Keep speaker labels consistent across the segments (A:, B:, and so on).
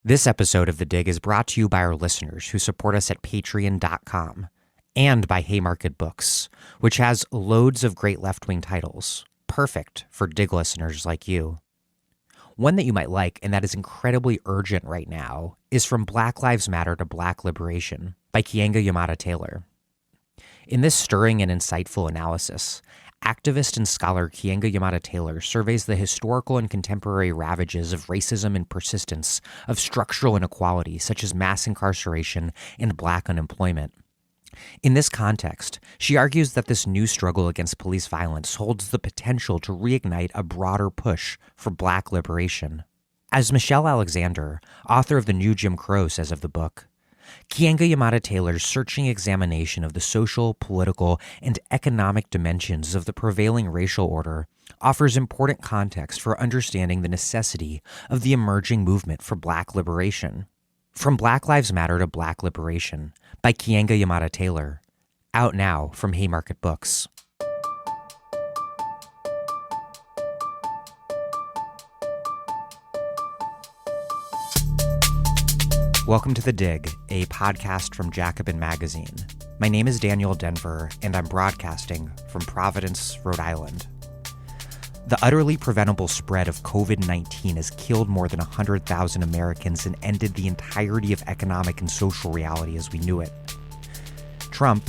A: This episode of The Dig is brought to you by our listeners who support us at patreon.com and by Haymarket Books, which has loads of great left-wing titles, perfect for Dig listeners like you. One that you might like, and that is incredibly urgent right now, is From Black Lives Matter to Black Liberation by Keeanga-Yamahtta Taylor. In this stirring and insightful analysis, activist and scholar Keeanga-Yamahtta Taylor surveys the historical and contemporary ravages of racism and persistence of structural inequality such as mass incarceration and black unemployment. In this context, she argues that this new struggle against police violence holds the potential to reignite a broader push for black liberation. As Michelle Alexander, author of The New Jim Crow, says of the book, Keeanga-Yamahtta Taylor's searching examination of the social, political, and economic dimensions of the prevailing racial order offers important context for understanding the necessity of the emerging movement for black liberation. From Black Lives Matter to Black Liberation by Keeanga-Yamahtta Taylor, out now from Haymarket Books. Welcome to The Dig, a podcast from Jacobin magazine. My name is Dan Denvir, and I'm broadcasting from Providence, Rhode Island. The utterly preventable spread of COVID-19 has killed more than 100,000 Americans and ended the entirety of economic and social reality as we knew it. Trump,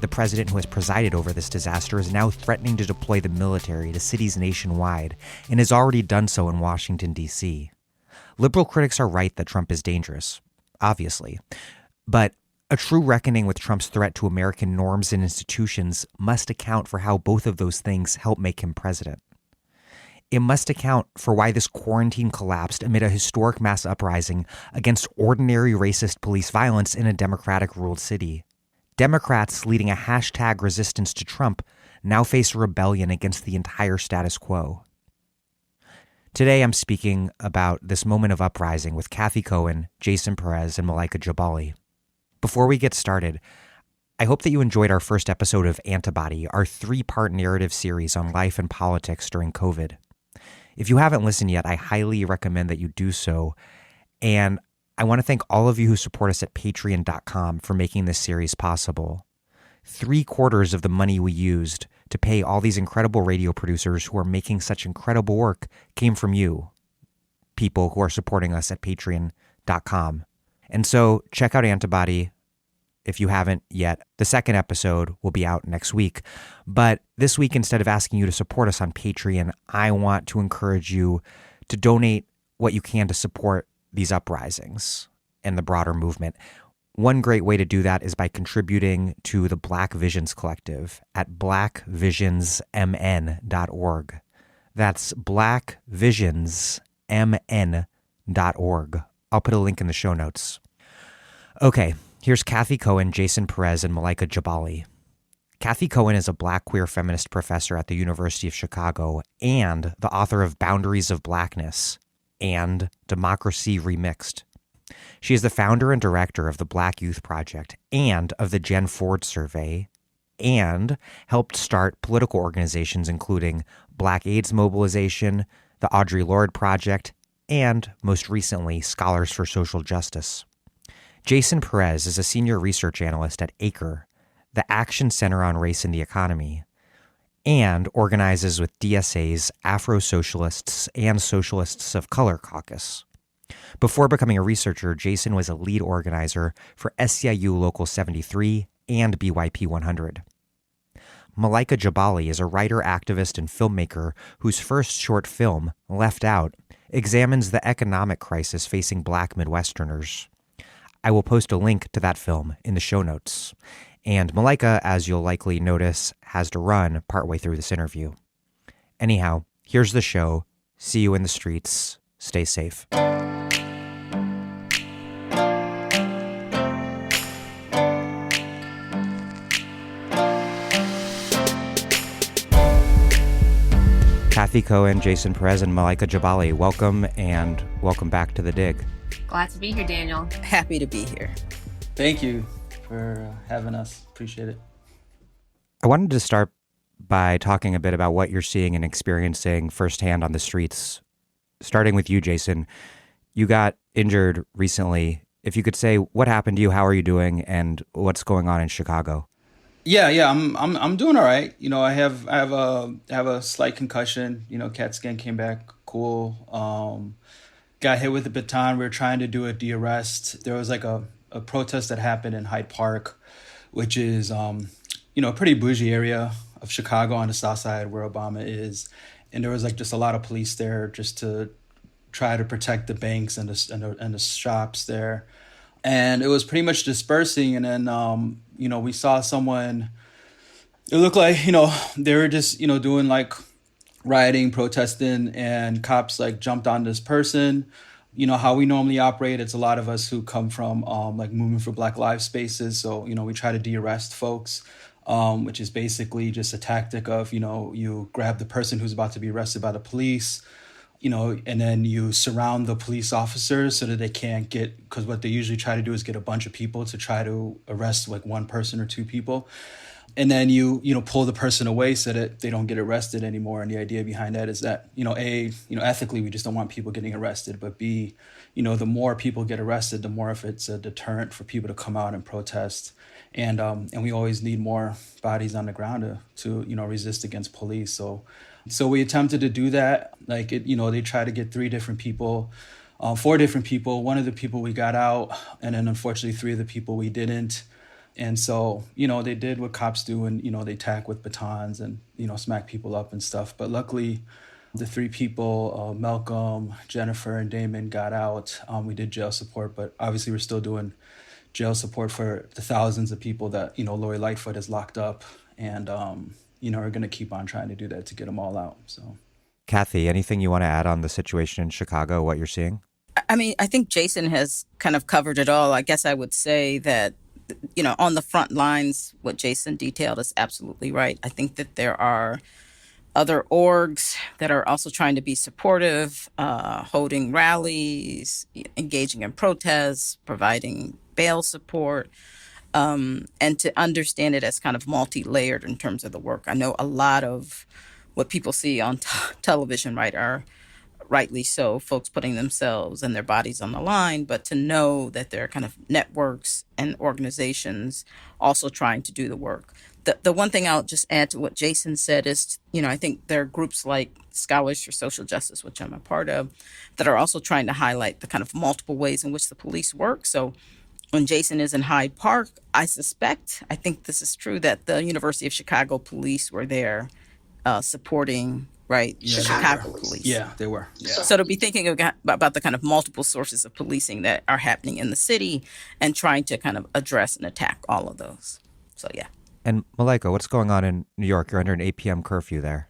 A: the president who has presided over this disaster, is now threatening to deploy the military to cities nationwide and has already done so in Washington, D.C. Liberal critics are right that Trump is dangerous, obviously, but a true reckoning with Trump's threat to American norms and institutions must account for how both of those things help make him president. It must account for why this quarantine collapsed amid a historic mass uprising against ordinary racist police violence in a Democratic-ruled city. Democrats leading a hashtag resistance to Trump now face a rebellion against the entire status quo. Today I'm speaking about this moment of uprising with Cathy Cohen, Jasson Perez, and Malaika Jabali. Before we get started, I hope that you enjoyed our first episode of Antibody, our 3-part narrative series on life and politics during COVID. If you haven't listened yet, I highly recommend that you do so. And I want to thank all of you who support us at patreon.com for making this series possible. 3/4 of the money we used to pay all these incredible radio producers who are making such incredible work came from you, people who are supporting us at patreon.com. And so check out Antibody if you haven't yet. The second episode will be out next week. But this week, instead of asking you to support us on Patreon, I want to encourage you to donate what you can to support these uprisings and the broader movement. One great way to do that is by contributing to the Black Visions Collective at blackvisionsmn.org. That's blackvisionsmn.org. I'll put a link in the show notes. Okay, here's Cathy Cohen, Jasson Perez, and Malaika Jabali. Cathy Cohen is a Black queer feminist professor at the University of Chicago and the author of Boundaries of Blackness and Democracy Remixed. She is the founder and director of the Black Youth Project and of the Jen Ford Survey, and helped start political organizations including Black AIDS Mobilization, the Audre Lorde Project, and, most recently, Scholars for Social Justice. Jasson Perez is a senior research analyst at ACRE, the Action Center on Race and the Economy, and organizes with DSA's Afro-Socialists and Socialists of Color Caucus. Before becoming a researcher, Jasson was a lead organizer for SCIU Local 73 and BYP 100. Malaika Jabali is a writer, activist, and filmmaker whose first short film, Left Out, examines the economic crisis facing Black Midwesterners. I will post a link to that film in the show notes. And Malaika, as you'll likely notice, has to run partway through this interview. Anyhow, here's the show. See you in the streets. Stay safe. Cathy Cohen, Jasson Perez, and Malaika Jabali, welcome back to The Dig.
B: Glad to be here, Daniel.
C: Happy to be here.
D: Thank you for having us. Appreciate it.
A: I wanted to start by talking a bit about what you're seeing and experiencing firsthand on the streets. Starting with you, Jasson, you got injured recently. If you could say what happened to you, how are you doing, and what's going on in Chicago?
D: Yeah. I'm doing all right. I have a slight concussion. CAT scan came back cool. Got hit with a baton. We were trying to do a de-arrest. There was like a protest that happened in Hyde Park, which is a pretty bougie area of Chicago on the south side where Obama is, and there was like just a lot of police there just to try to protect the banks and the shops there. And it was pretty much dispersing. And then, we saw someone, it looked like, they were just, doing like rioting, protesting, and cops like jumped on this person. How we normally operate, it's a lot of us who come from like Movement for Black Lives spaces. So, we try to de-arrest folks, which is basically just a tactic of, you grab the person who's about to be arrested by the police, and then you surround the police officers so that they can't get, because what they usually try to do is get a bunch of people to try to arrest like one person or two people. And then you pull the person away so that they don't get arrested anymore. And the idea behind that is that, ethically, we just don't want people getting arrested. But B, the more people get arrested, the more if it's a deterrent for people to come out and protest. And we always need more bodies on the ground to resist against police. So we attempted to do that. Like, they try to get four different people. One of the people we got out, and then unfortunately 3 of the people we didn't. And so, they did what cops do, and, they attack with batons and, smack people up and stuff. But luckily, the 3 people, Malcolm, Jennifer, and Damon, got out. We did jail support, but obviously we're still doing jail support for the thousands of people that, Lori Lightfoot has locked up. And, are going to keep on trying to do that to get them all out. So,
A: Cathy, anything you want to add on the situation in Chicago, what you're seeing?
B: I mean, I think Jasson has kind of covered it all. I guess I would say that, on the front lines, what Jasson detailed is absolutely right. I think that there are other orgs that are also trying to be supportive, holding rallies, engaging in protests, providing bail support, and to understand it as kind of multi-layered in terms of the work. I know a lot of what people see on television, right, are rightly so, folks putting themselves and their bodies on the line, but to know that there are kind of networks and organizations also trying to do the work. The one thing I'll just add to what Jasson said is, I think there are groups like Scholars for Social Justice, which I'm a part of, that are also trying to highlight the kind of multiple ways in which the police work. So when Jasson is in Hyde Park, I think this is true, that the University of Chicago police were there supporting, right, the Chicago police.
D: Yeah, they were. Yeah.
B: So to be thinking about the kind of multiple sources of policing that are happening in the city and trying to kind of address and attack all of those. So, yeah.
A: And Malaika, what's going on in New York? You're under an 8 p.m. curfew there.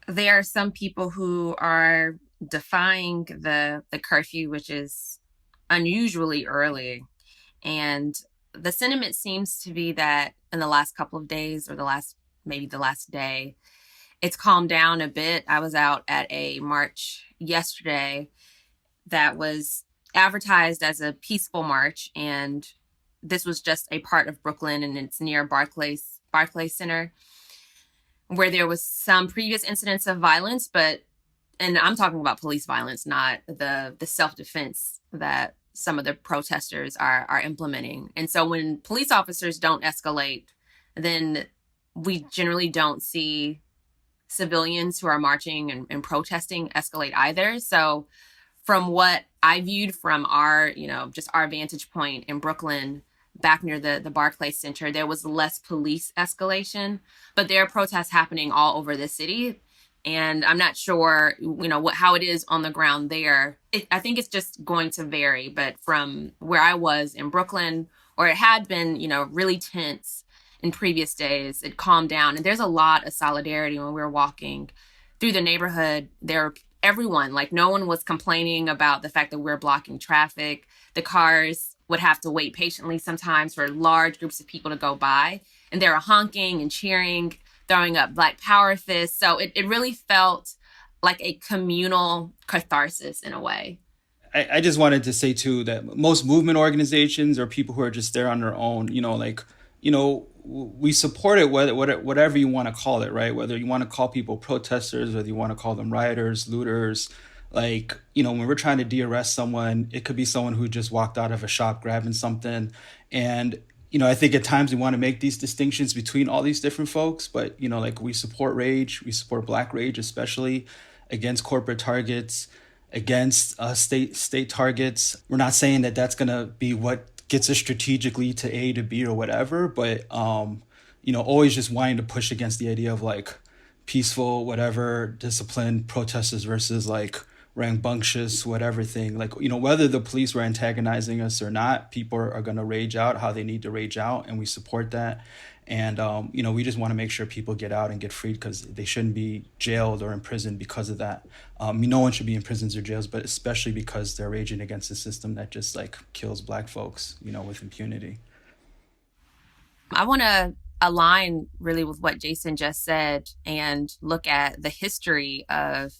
C: There are some people who are defying the curfew, which is unusually early. And the sentiment seems to be that in the last couple of days, or maybe the last day, it's calmed down a bit. I was out at a march yesterday that was advertised as a peaceful march, and this was just a part of Brooklyn, and it's near Barclays Center, where there was some previous incidents of violence, and I'm talking about police violence, not the self-defense that some of the protesters are implementing. And so when police officers don't escalate, then we generally don't see civilians who are marching and protesting escalate either. So from what I viewed from our vantage point in Brooklyn, back near the Barclays Center, there was less police escalation, but there are protests happening all over the city. And I'm not sure, how it is on the ground there. I think it's just going to vary. But from where I was in Brooklyn, or it had been, really tense in previous days, it calmed down. And there's a lot of solidarity when we were walking through the neighborhood. Everyone, like, no one was complaining about the fact that we're blocking traffic. The cars would have to wait patiently sometimes for large groups of people to go by. And they were honking and cheering, throwing up Black Power fists. So it really felt like a communal catharsis in a way.
D: I just wanted to say, too, that most movement organizations or people who are just there on their own, we support it, whatever you want to call it, right? Whether you want to call people protesters, whether you want to call them rioters, looters, Like, when we're trying to de-arrest someone, it could be someone who just walked out of a shop grabbing something. And, I think at times we want to make these distinctions between all these different folks, but, like we support rage, we support Black rage, especially against corporate targets, against state targets. We're not saying that that's going to be what gets us strategically to A to B or whatever, but, always just wanting to push against the idea of like peaceful, whatever, disciplined protesters versus like rambunctious, whatever thing. Like, whether the police were antagonizing us or not, people are going to rage out how they need to rage out, and we support that. And, we just want to make sure people get out and get freed because they shouldn't be jailed or imprisoned because of that. No one should be in prisons or jails, but especially because they're raging against a system that just like kills Black folks, with impunity.
C: I want to align really with what Jasson just said and look at the history of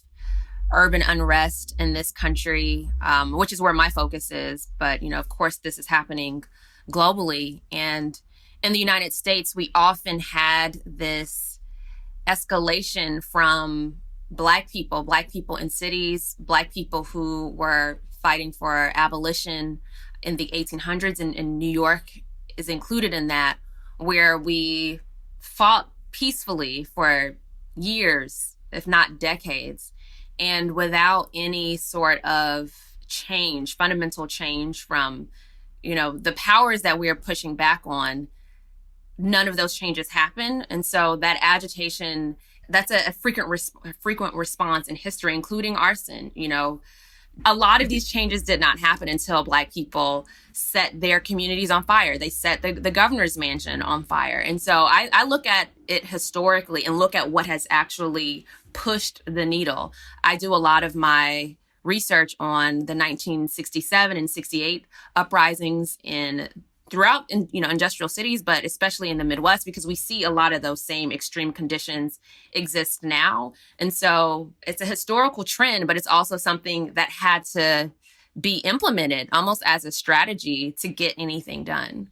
C: urban unrest in this country, which is where my focus is. But, of course, this is happening globally. And in the United States, we often had this escalation from Black people in cities, Black people who were fighting for abolition in the 1800s, and New York is included in that, where we fought peacefully for years, if not decades, and without any sort of change, fundamental change from, the powers that we're pushing back on. None of those changes happen. And so that agitation, that's a frequent response in history, including arson. A lot of these changes did not happen until Black people set their communities on fire. They set the governor's mansion on fire. And so I look at it historically and look at what has actually pushed the needle. I do a lot of my research on the 1967 and 68 uprisings throughout industrial cities, but especially in the Midwest, because we see a lot of those same extreme conditions exist now. And so it's a historical trend, but it's also something that had to be implemented almost as a strategy to get anything done.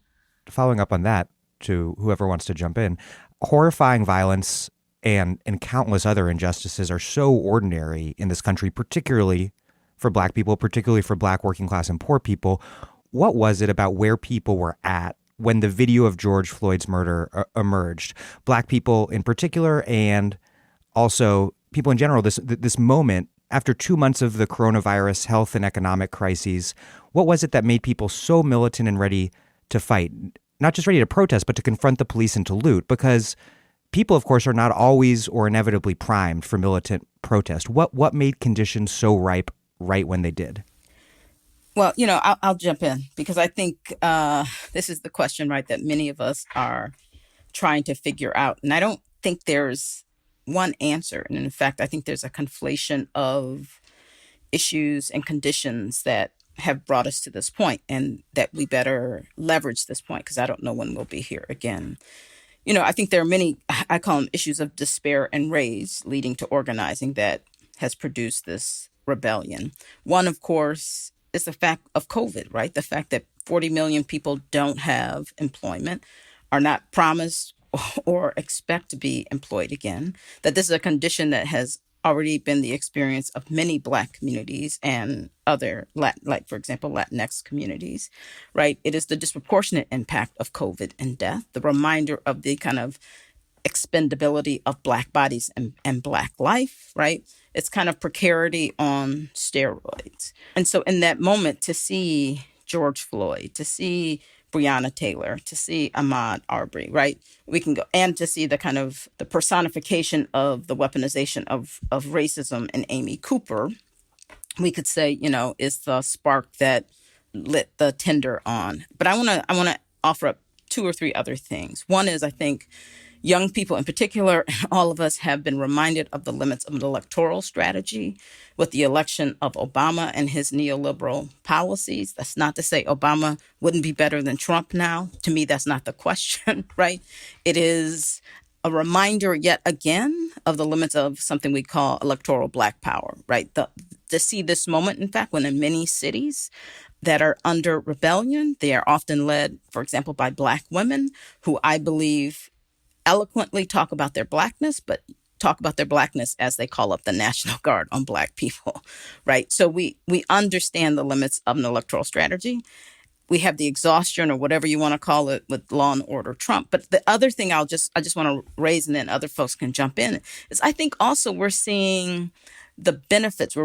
A: Following up on that, to whoever wants to jump in, horrifying violence and countless other injustices are so ordinary in this country, particularly for Black people, particularly for Black working class and poor people. What was it about where people were at when the video of George Floyd's murder emerged? Black people in particular, and also people in general, this moment after 2 months of the coronavirus health and economic crises, what was it that made people so militant and ready to fight? Not just ready to protest, but to confront the police and to loot, because people, of course, are not always or inevitably primed for militant protest. What made conditions so ripe right when they did?
B: Well, I'll jump in because I think this is the question, right, that many of us are trying to figure out. And I don't think there's one answer. And in fact, I think there's a conflation of issues and conditions that have brought us to this point and that we better leverage this point because I don't know when we'll be here again. I think there are many, I call them issues of despair and rage leading to organizing that has produced this rebellion. One, of course, is the fact of COVID, right? The fact that 40 million people don't have employment, are not promised or expect to be employed again, that this is a condition that has already been the experience of many Black communities and other, like, for example, Latinx communities, right? It is the disproportionate impact of COVID and death, the reminder of the kind of expendability of Black bodies and Black life, right? It's kind of precarity on steroids. And so in that moment, to see George Floyd, to see Breonna Taylor, to see Ahmaud Arbery, right? We can go, and to see the kind of the personification of the weaponization of racism in Amy Cooper, we could say, is the spark that lit the tinder on. But I want to offer up 2 or 3 other things. One is, I think, young people in particular, all of us have been reminded of the limits of the electoral strategy with the election of Obama and his neoliberal policies. That's not to say Obama wouldn't be better than Trump now. To me, that's not the question, right? It is a reminder yet again of the limits of something we call electoral Black power, right? To see this moment, in fact, when in many cities that are under rebellion, they are often led, for example, by Black women who I believe eloquently talk about their Blackness, but talk about their Blackness as they call up the National Guard on Black people, right? So we understand the limits of an electoral strategy. We have the exhaustion or whatever you want to call it with law and order Trump. But the other thing I just want to raise, and then other folks can jump in, is I think also we're seeing the benefits,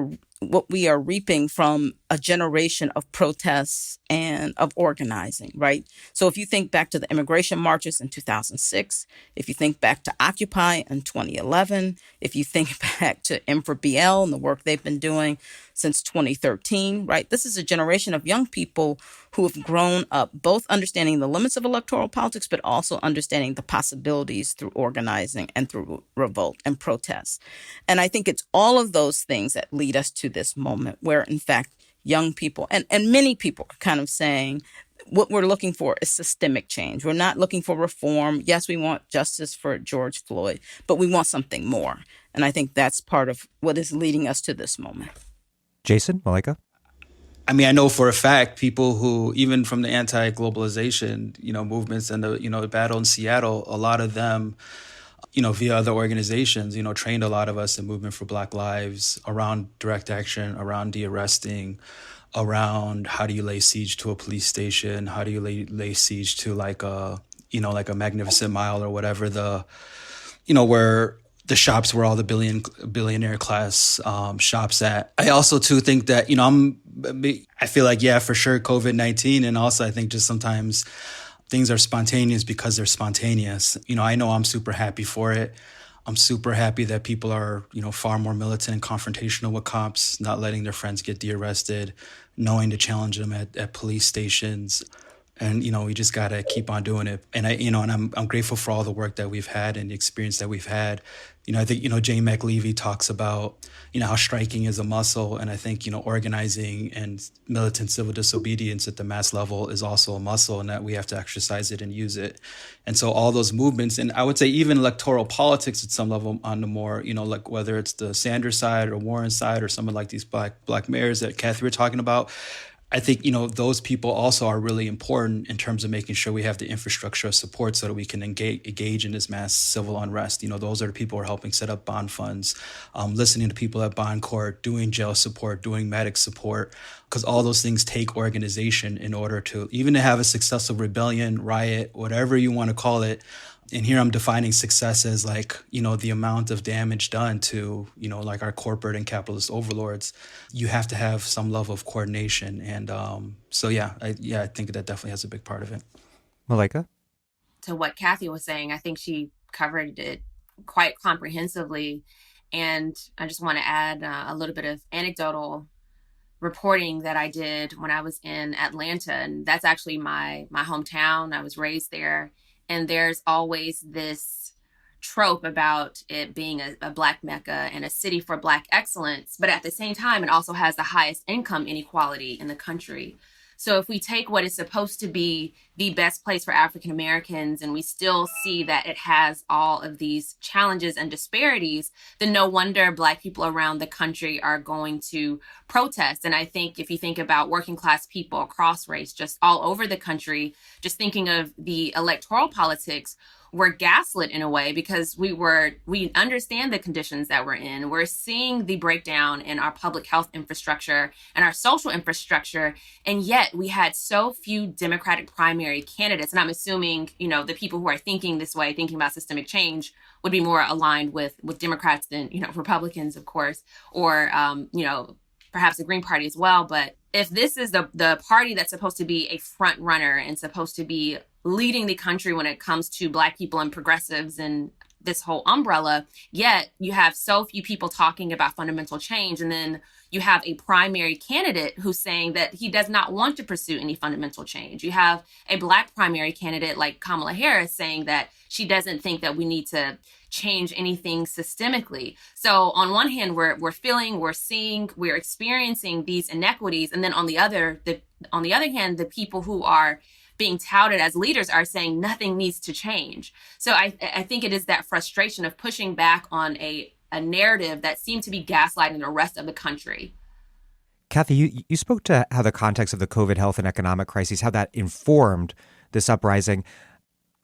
B: what we are reaping from a generation of protests and of organizing, right? So if you think back to the immigration marches in 2006, if you think back to Occupy in 2011, if you think back to M for BL and the work they've been doing since 2013, right? This is a generation of young people who have grown up both understanding the limits of electoral politics, but also understanding the possibilities through organizing and through revolt and protest. And I think it's all of those things that lead us to this moment where, in fact, young people and many people are kind of saying what we're looking for is systemic change. We're not looking for reform. Yes, we want justice for George Floyd, but we want something more. And I think that's part of what is leading us to this moment.
A: Jasson, Malaika?
D: I mean, I know for a fact people who, even from the anti-globalization, movements and the battle in Seattle, a lot of them, via other organizations, trained a lot of us in Movement for Black Lives around direct action, around de-arresting, around how do you lay siege to a police station, how do you lay siege to like a Magnificent Mile or whatever where the shops where all the billionaire class shops at. I also too think that, I feel like, yeah, for sure, COVID-19. And also I think just sometimes things are spontaneous because they're spontaneous. I know I'm super happy for it. I'm super happy that people are, far more militant and confrontational with cops, not letting their friends get de-arrested, knowing to challenge them at police stations. And, we just got to keep on doing it. And I'm grateful for all the work that we've had and the experience that we've had. I think, Jane McLevy talks about, how striking is a muscle. And I think, organizing and militant civil disobedience at the mass level is also a muscle, and that we have to exercise it and use it. And so all those movements, and I would say even electoral politics at some level on the more, like whether it's the Sanders side or Warren side or someone like these black mayors that Cathy were talking about, I think, those people also are really important in terms of making sure we have the infrastructure of support so that we can engage in this mass civil unrest. Those are the people who are helping set up bond funds, listening to people at bond court, doing jail support, doing medic support, because all those things take organization in order to even to have a successful rebellion, riot, whatever you want to call it. And here I'm defining success as like, the amount of damage done to, like our corporate and capitalist overlords. You have to have some level of coordination. And I think that definitely has a big part of it.
A: Malaika?
C: To what Cathy was saying, I think she covered it quite comprehensively. And I just want to add a little bit of anecdotal reporting that I did when I was in Atlanta. And that's actually my hometown. I was raised there. And there's always this trope about it being a Black Mecca and a city for Black excellence. But at the same time, it also has the highest income inequality in the country. So if we take what is supposed to be the best place for African Americans and we still see that it has all of these challenges and disparities, then no wonder Black people around the country are going to protest. And I think if you think about working class people across race, just all over the country, just thinking of the electoral politics, we're gaslit in a way because we understand the conditions that we're in. We're seeing the breakdown in our public health infrastructure and our social infrastructure. And yet we had so few Democratic primary candidates. And I'm assuming, the people who are thinking this way, thinking about systemic change, would be more aligned with Democrats than, Republicans, of course, or, perhaps the Green Party as well. But if this is the party that's supposed to be a front runner and supposed to be leading the country when it comes to Black people and progressives and this whole umbrella, yet you have so few people talking about fundamental change. And then you have a primary candidate who's saying that he does not want to pursue any fundamental change. You have a Black primary candidate like Kamala Harris saying that she doesn't think that we need to change anything systemically. So on one hand, we're feeling, we're seeing, we're experiencing these inequities. And then on the other hand, the people who are being touted as leaders are saying nothing needs to change. So I think it is that frustration of pushing back on a narrative that seemed to be gaslighting the rest of the country.
A: Cathy, you spoke to how the context of the COVID health and economic crises, how that informed this uprising.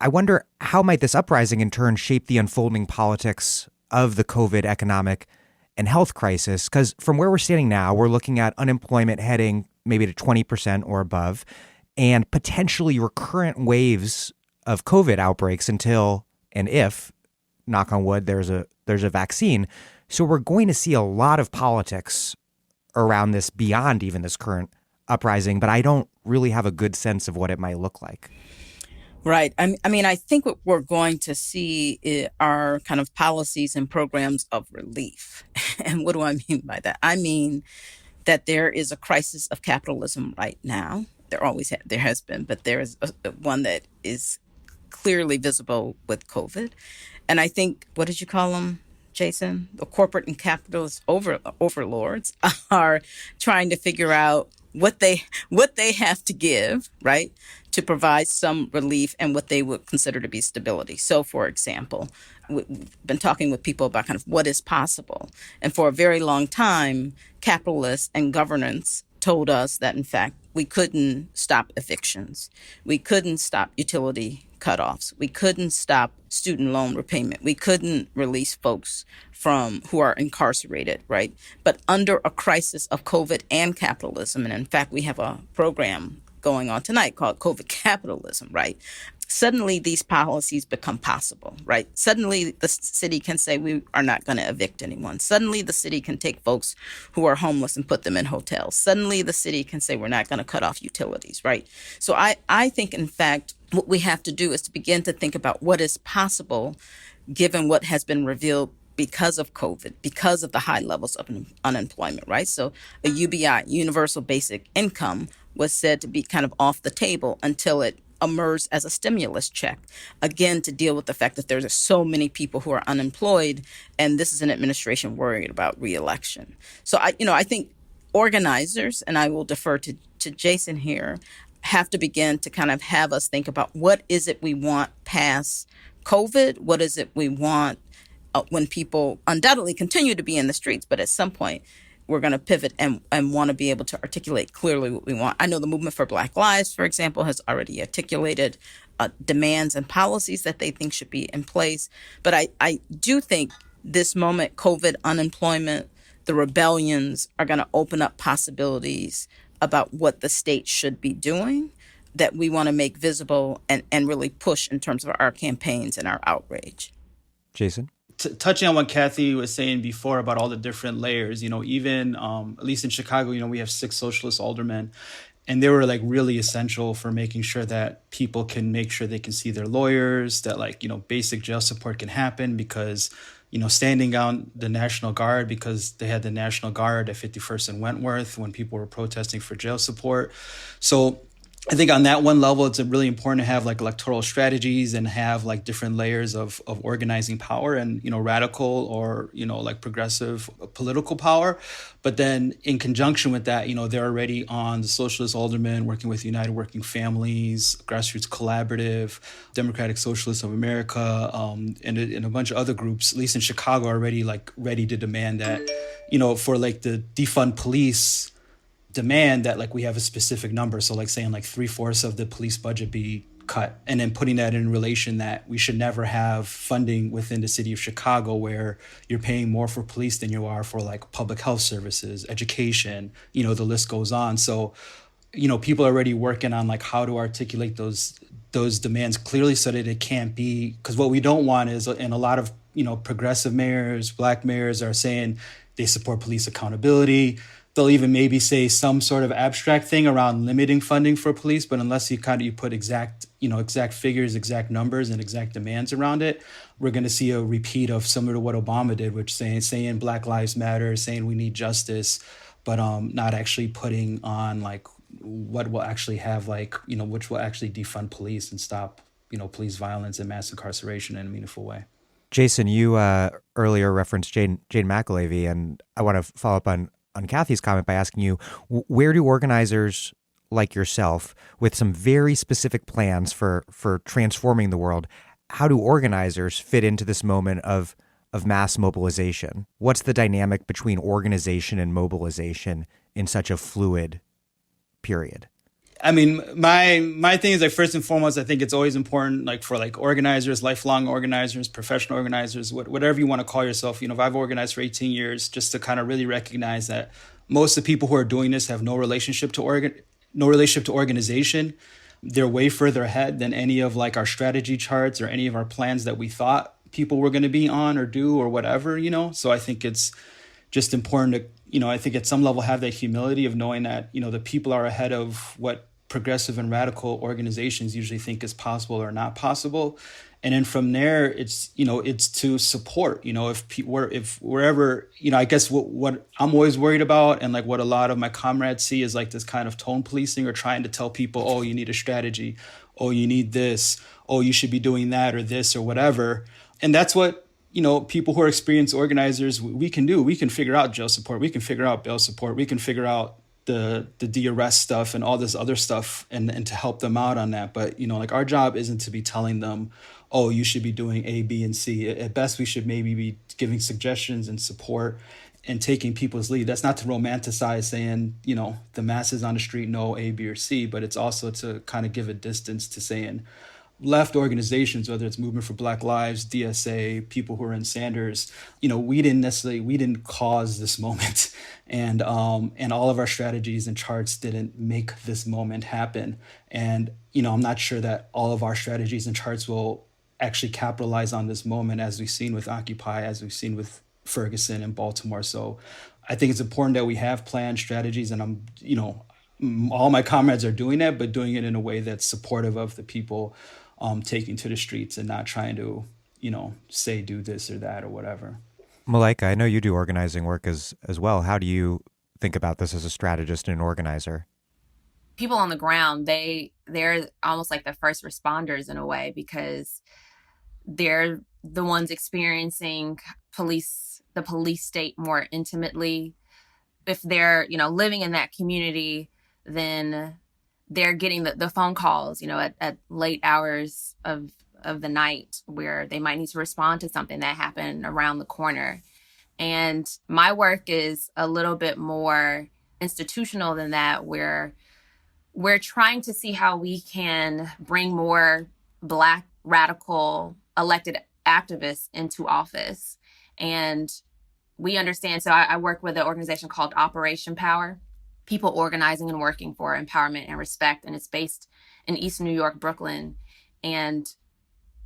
A: I wonder how might this uprising in turn shape the unfolding politics of the COVID economic and health crisis? Because from where we're standing now, we're looking at unemployment heading maybe to 20% or above, and potentially recurrent waves of COVID outbreaks until and if, knock on wood, there's a vaccine. So we're going to see a lot of politics around this beyond even this current uprising, but I don't really have a good sense of what it might look like.
B: Right. I mean, I think what we're going to see are kind of policies and programs of relief. And what do I mean by that? I mean that there is a crisis of capitalism right now. There has been, but there is one that is clearly visible with COVID. And I think, what did you call them, Jason? The corporate and capitalist overlords are trying to figure out what they have to give, right, to provide some relief and what they would consider to be stability. So, for example, we've been talking with people about kind of what is possible. And for a very long time, capitalists and governance told us that, in fact, we couldn't stop evictions. We couldn't stop utility cutoffs. We couldn't stop student loan repayment. We couldn't release folks who are incarcerated, right? But under a crisis of COVID and capitalism, and in fact, we have a program going on tonight called COVID Capitalism, right? Suddenly these policies become possible, right? Suddenly the city can say we are not going to evict anyone. Suddenly the city can take folks who are homeless and put them in hotels. Suddenly the city can say we're not going to cut off utilities, right? So I think, in fact, what we have to do is to begin to think about what is possible given what has been revealed because of COVID, because of the high levels of unemployment, right? So a UBI, universal basic income, was said to be kind of off the table until it emerged as a stimulus check, again, to deal with the fact that there's so many people who are unemployed, and this is an administration worried about reelection. So I think organizers, and I will defer to Jasson here, have to begin to kind of have us think about what is it we want past COVID? What is it we want when people undoubtedly continue to be in the streets, but at some point we're going to pivot and want to be able to articulate clearly what we want. I know the Movement for Black Lives, for example, has already articulated demands and policies that they think should be in place. But I do think this moment, COVID, unemployment, the rebellions are going to open up possibilities about what the state should be doing that we want to make visible and really push in terms of our campaigns and our outrage.
A: Jasson?
D: Touching on what Cathy was saying before about all the different layers, even at least in Chicago, we have 6 socialist aldermen, and they were like really essential for making sure that people can make sure they can see their lawyers, that basic jail support can happen because, standing down the National Guard because they had the National Guard at 51st and Wentworth when people were protesting for jail support. So I think on that one level, it's really important to have like electoral strategies and have like different layers of organizing power and, radical or, like progressive political power. But then in conjunction with that, they're already on the Socialist Aldermen working with United Working Families, Grassroots Collaborative, Democratic Socialists of America, and a bunch of other groups, at least in Chicago, already like ready to demand that, for like the defund police demand that like we have a specific number. So like saying like 3/4 of the police budget be cut, and then putting that in relation that we should never have funding within the city of Chicago where you're paying more for police than you are for like public health services, education, the list goes on. So, people are already working on like how to articulate those demands clearly so that it can't be, because what we don't want is, and a lot of, progressive mayors, black mayors are saying they support police accountability. They'll even maybe say some sort of abstract thing around limiting funding for police, but unless you put exact figures, exact numbers, and exact demands around it, we're going to see a repeat of similar to what Obama did, which saying Black Lives Matter, saying we need justice, but not actually putting on like what will actually have like, which will actually defund police and stop, police violence and mass incarceration in a meaningful way.
A: Jasson, you earlier referenced Jane McAlevey, and I want to follow up on Cathy's comment by asking you, where do organizers like yourself with some very specific plans for transforming the world, how do organizers fit into this moment of mass mobilization? What's the dynamic between organization and mobilization in such a fluid period?
D: I mean, my thing is like, first and foremost, I think it's always important, like for like organizers, lifelong organizers, professional organizers, whatever you want to call yourself. You know, if I've organized for 18 years, just to kind of really recognize that most of the people who are doing this have no relationship to organization. They're way further ahead than any of like our strategy charts or any of our plans that we thought people were going to be on or do or whatever, you know? So I think it's just important to, you know, I think at some level have that humility of knowing that, you know, the people are ahead of what progressive and radical organizations usually think is possible or not possible. And then from there, it's, you know, it's to support, you know, if wherever, you know, I guess what I'm always worried about, and like what a lot of my comrades see, is like this kind of tone policing or trying to tell people, oh, you need a strategy, oh, you need this, oh, you should be doing that or this or whatever. And that's what, you know, people who are experienced organizers, we can do. We can figure out jail support. We can figure out bail support. We can figure out the de-arrest stuff and all this other stuff and to help them out on that. But, you know, like our job isn't to be telling them, oh, you should be doing A, B, and C. At best, we should maybe be giving suggestions and support and taking people's lead. That's not to romanticize saying, you know, the masses on the street know A, B, or C, but it's also to kind of give a distance to saying left organizations, whether it's Movement for Black Lives, DSA, people who are in Sanders, you know, we didn't cause this moment. And all of our strategies and charts didn't make this moment happen. And, you know, I'm not sure that all of our strategies and charts will actually capitalize on this moment, as we've seen with Occupy, as we've seen with Ferguson and Baltimore. So I think it's important that we have planned strategies, and I'm, you know, all my comrades are doing that, but doing it in a way that's supportive of the people taking to the streets and not trying to, you know, say do this or that or whatever.
A: Malaika, I know you do organizing work as well. How do you think about this as a strategist and an organizer?
C: People on the ground, they're almost like the first responders in a way, because they're the ones experiencing the police state more intimately. If they're, you know, living in that community, then they're getting the phone calls, you know, at late hours of the night, where they might need to respond to something that happened around the corner. And my work is a little bit more institutional than that, where we're trying to see how we can bring more Black radical elected activists into office. And we understand, so I work with an organization called Operation Power, people organizing and working for empowerment and respect. And it's based in East New York, Brooklyn. And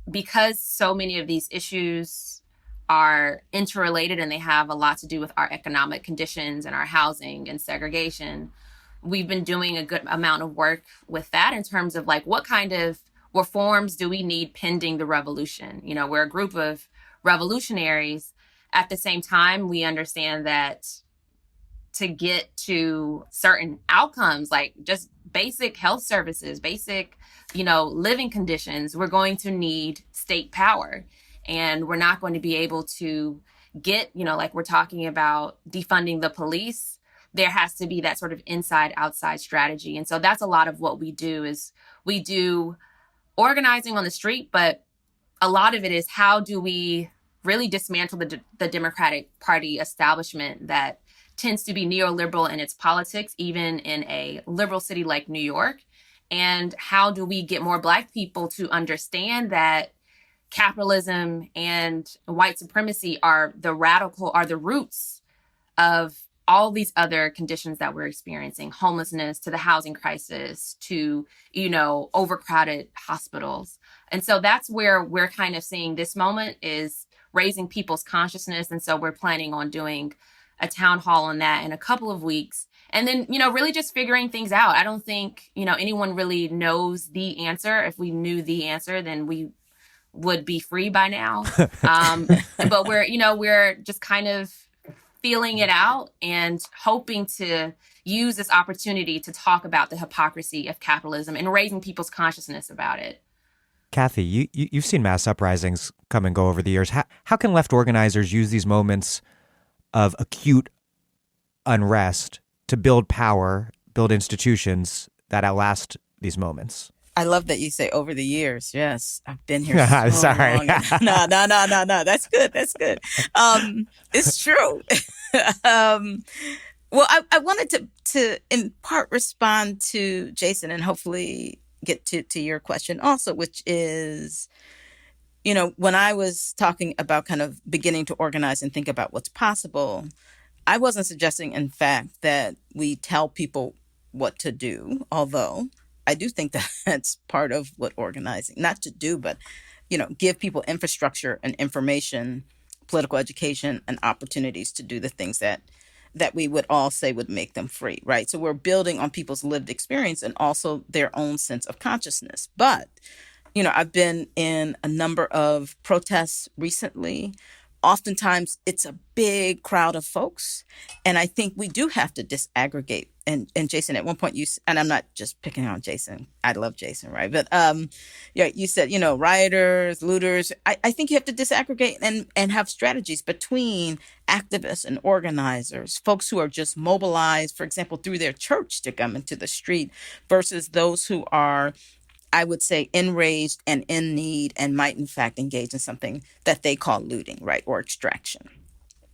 C: because so many of these issues are interrelated and they have a lot to do with our economic conditions and our housing and segregation, we've been doing a good amount of work with that in terms of like, what kind of reforms do we need pending the revolution? You know, we're a group of revolutionaries. At the same time, we understand that to get to certain outcomes, like just basic health services, basic, you know, living conditions, we're going to need state power. And we're not going to be able to get, you know, like we're talking about defunding the police. There has to be that sort of inside outside strategy. And so that's a lot of what we do, is we do organizing on the street, but a lot of it is how do we really dismantle the Democratic Party establishment that tends to be neoliberal in its politics, even in a liberal city like New York. And how do we get more Black people to understand that capitalism and white supremacy are the roots of all these other conditions that we're experiencing, homelessness, to the housing crisis, to, you know, overcrowded hospitals. And so that's where we're kind of seeing this moment, is raising people's consciousness. And so we're planning on doing a town hall on that in a couple of weeks. And then, you know, really just figuring things out. I don't think, you know, anyone really knows the answer. If we knew the answer, then we would be free by now. But we're just kind of feeling it out and hoping to use this opportunity to talk about the hypocrisy of capitalism and raising people's consciousness about it.
A: Cathy, you've seen mass uprisings come and go over the years. How can left organizers use these moments of acute unrest to build power, build institutions that outlast these moments?
B: I love that you say over the years. Yes, I've been here so
A: Sorry.
B: long. No. That's good. It's true. Well, I wanted to in part respond to Jason and hopefully get to your question also, which is, when I was talking about kind of beginning to organize and think about what's possible, I wasn't suggesting, in fact, that we tell people what to do, although I do think that that's part of what organizing, not to do, but, give people infrastructure and information, political education, and opportunities to do the things that we would all say would make them free, right? So we're building on people's lived experience and also their own sense of consciousness. But I've been in a number of protests recently. Oftentimes, it's a big crowd of folks, and I think we do have to disaggregate. And Jason, at one point, and I'm not just picking on Jason. I love Jason, right? But yeah, you said rioters, looters. I think you have to disaggregate and have strategies between activists and organizers, folks who are just mobilized, for example, through their church to come into the street, versus those who are, I would say, enraged and in need and might in fact engage in something that they call looting, right, or extraction.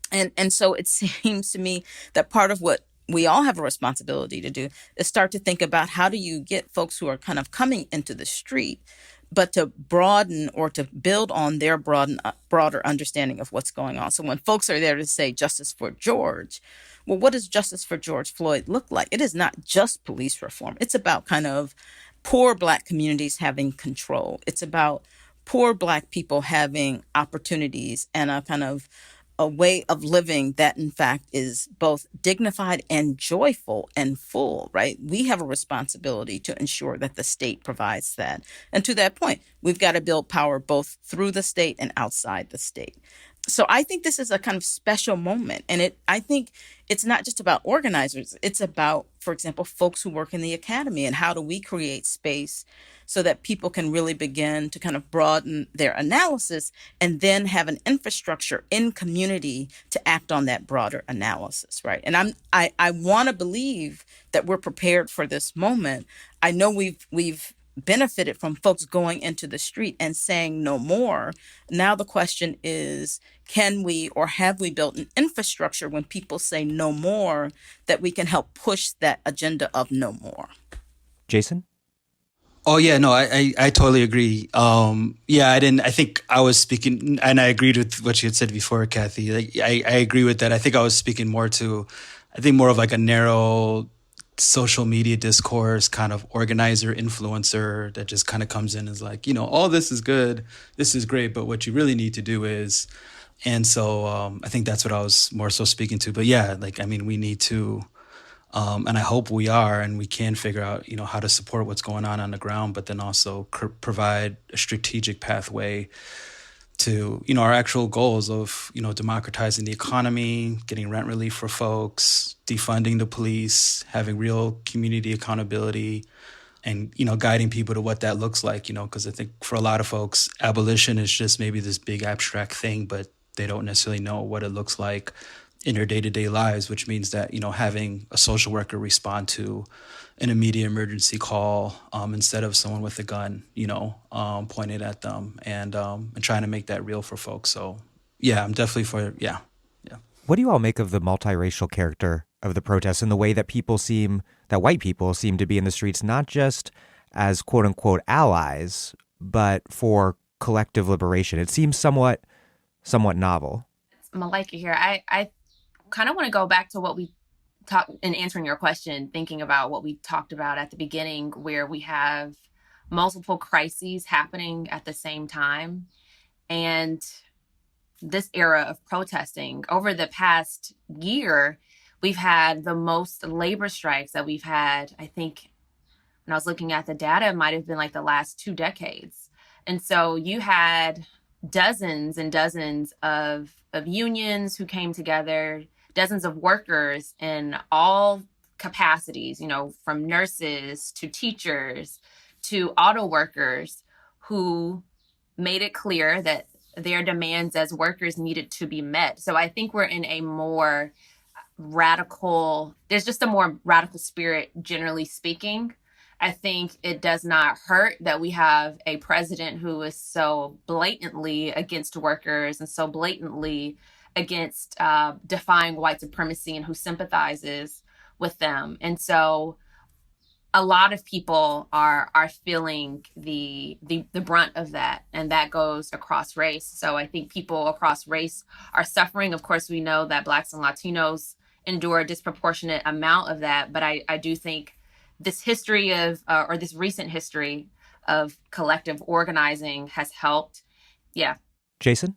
B: And so it seems to me that part of what we all have a responsibility to do is start to think about how do you get folks who are kind of coming into the street, but to broaden or to build on their broader understanding of what's going on. So when folks are there to say justice for George, well, what does justice for George Floyd look like? It is not just police reform. It's about kind of poor Black communities having control. It's about poor Black people having opportunities and a kind of a way of living that in fact is both dignified and joyful and full, right? We have a responsibility to ensure that the state provides that. And to that point, we've got to build power both through the state and outside the state. So I think this is a kind of special moment. And I think it's not just about organizers. It's about, for example, folks who work in the academy, and how do we create space so that people can really begin to kind of broaden their analysis and then have an infrastructure in community to act on that broader analysis, right? And I want to believe that we're prepared for this moment. I know we've benefited from folks going into the street and saying no more. Now the question is, can we or have we built an infrastructure when people say no more that we can help push that agenda of no more?
A: Jason?
D: Oh yeah, no, I totally agree. Yeah, I think I was speaking, and I agreed with what you had said before, Cathy. Like, I agree with that. I think I was speaking more of like a narrow social media discourse kind of organizer, influencer that just kind of comes in and is like, all this is good, this is great, but what you really need to do is, and so I think that's what I was more so speaking to. But yeah, like, I mean, we need to, and I hope we are, and we can figure out, how to support what's going on the ground, but then also provide a strategic pathway to, our actual goals of, democratizing the economy, getting rent relief for folks, defunding the police, having real community accountability, and, guiding people to what that looks like, because I think for a lot of folks, abolition is just maybe this big abstract thing, but they don't necessarily know what it looks like in their day-to-day lives, which means that, having a social worker respond to an immediate emergency call instead of someone with a gun, pointed at them, and trying to make that real for folks. So yeah, I'm definitely for, yeah.
A: What do you all make of the multiracial character of the protests and the way that white people seem to be in the streets, not just as quote unquote allies, but for collective liberation? It seems somewhat novel.
C: Malaika here. I kind of want to go back to what we talked in answering your question, thinking about what we talked about at the beginning, where we have multiple crises happening at the same time. And this era of protesting, over the past year, we've had the most labor strikes that we've had. I think when I was looking at the data, it might have been like the last 2 decades. And so you had dozens and dozens of unions who came together, dozens of workers in all capacities, from nurses to teachers to auto workers, who made it clear that their demands as workers needed to be met. So I think we're in a more there's just a more radical spirit, generally speaking. I think it does not hurt that we have a president who is so blatantly against workers and so blatantly against defying white supremacy and who sympathizes with them. And so a lot of people are feeling the brunt of that, and that goes across race. So I think people across race are suffering. Of course, we know that Blacks and Latinos endure a disproportionate amount of that, but I do think this history of or this recent history of collective organizing has helped. Yeah.
A: Jasson?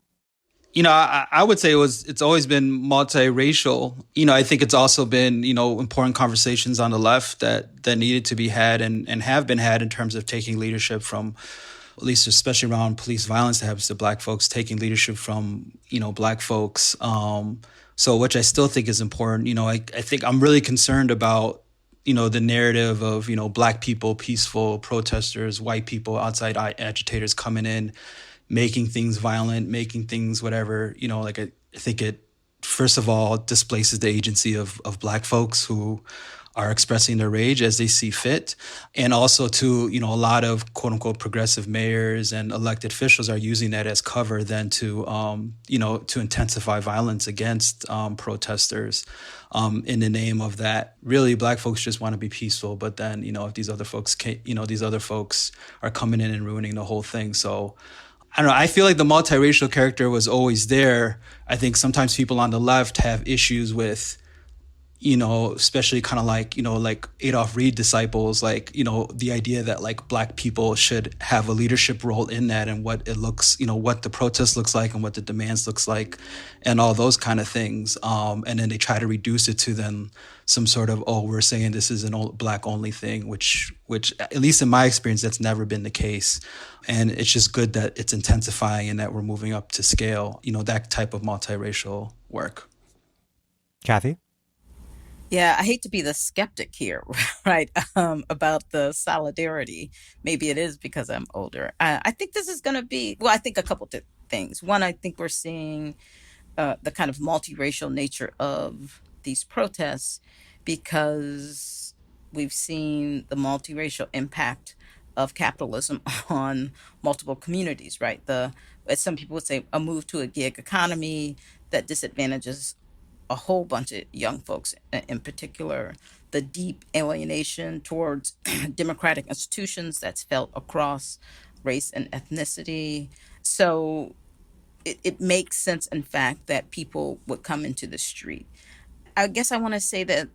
D: I would say it's always been multiracial. I think it's also been, important conversations on the left that needed to be had and have been had in terms of taking leadership from, at least especially around police violence that happens to Black folks, taking leadership from, Black folks. So which I still think is important. I think I'm really concerned about, the narrative of, Black people, peaceful protesters, white people, outside agitators coming in, making things violent, making things whatever, I think it, first of all, displaces the agency of Black folks who are expressing their rage as they see fit. And also to, a lot of quote unquote progressive mayors and elected officials are using that as cover then to, to intensify violence against protesters in the name of that. Really, Black folks just want to be peaceful. But then, if these other folks these other folks are coming in and ruining the whole thing. So I don't know. I feel like the multiracial character was always there. I think sometimes people on the left have issues with, especially kind of like, like Adolph Reed disciples, like, the idea that like Black people should have a leadership role in that and what it looks, what the protest looks like and what the demands looks like and all those kind of things. And then they try to reduce it to then some sort of, we're saying this is an Black only thing, which at least in my experience, that's never been the case. And it's just good that it's intensifying and that we're moving up to scale, that type of multiracial work.
A: Cathy?
B: Yeah, I hate to be the skeptic here, right, about the solidarity. Maybe it is because I'm older. I think this is going to be, I think a couple of things. One, I think we're seeing the kind of multiracial nature of these protests because we've seen the multiracial impact of capitalism on multiple communities, right? As some people would say, a move to a gig economy that disadvantages a whole bunch of young folks, in particular, the deep alienation towards democratic institutions that's felt across race and ethnicity. So it makes sense, in fact, that people would come into the street. I guess I want to say that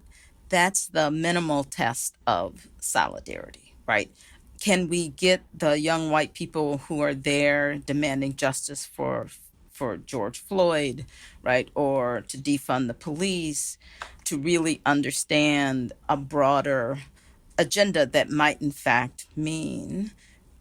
B: that's the minimal test of solidarity, right? Can we get the young white people who are there demanding justice for George Floyd, right, or to defund the police, to really understand a broader agenda that might in fact mean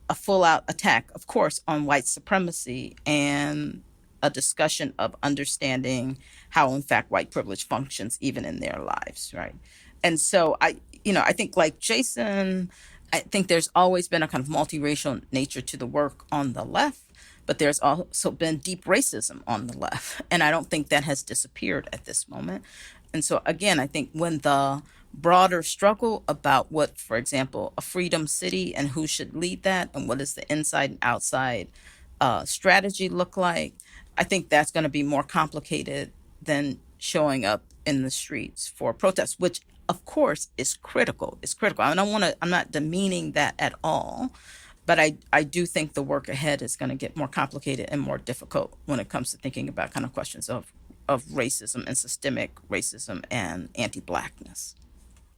B: a full-out attack, of course, on white supremacy and a discussion of understanding how in fact white privilege functions even in their lives, right? And so I think like Jasson, I think there's always been a kind of multiracial nature to the work on the left, but there's also been deep racism on the left. And I don't think that has disappeared at this moment. And so, again, I think when the broader struggle about what, for example, a freedom city and who should lead that and what does the inside and outside strategy look like, I think that's going to be more complicated than showing up in the streets for protests, which, of course, is critical. It's critical. I'm not demeaning that at all. But I do think the work ahead is going to get more complicated and more difficult when it comes to thinking about kind of questions of racism and systemic racism and anti-Blackness.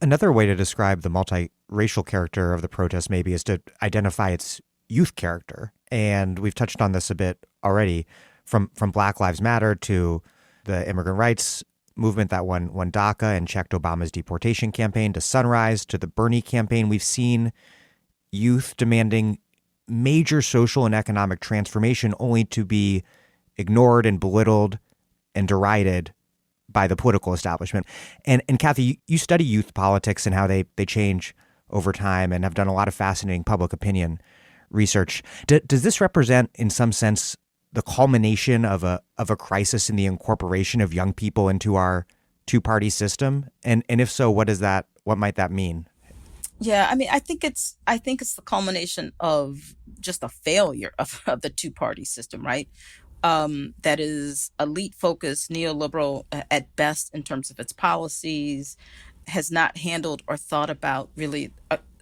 A: Another way to describe the multiracial character of the protest maybe is to identify its youth character. And we've touched on this a bit already, from Black Lives Matter to the immigrant rights movement that won DACA and checked Obama's deportation campaign, to Sunrise, to the Bernie campaign. We've seen youth demanding major social and economic transformation only to be ignored and belittled and derided by the political establishment. And Cathy, you study youth politics and how they change over time and have done a lot of fascinating public opinion research. Does this represent, in some sense, the culmination of a crisis in the incorporation of young people into our two-party system? And if so, what might that mean?
B: Yeah, I mean, I think it's the culmination of just a failure of the two-party system, right? that is elite focused, neoliberal at best in terms of its policies, has not handled or thought about really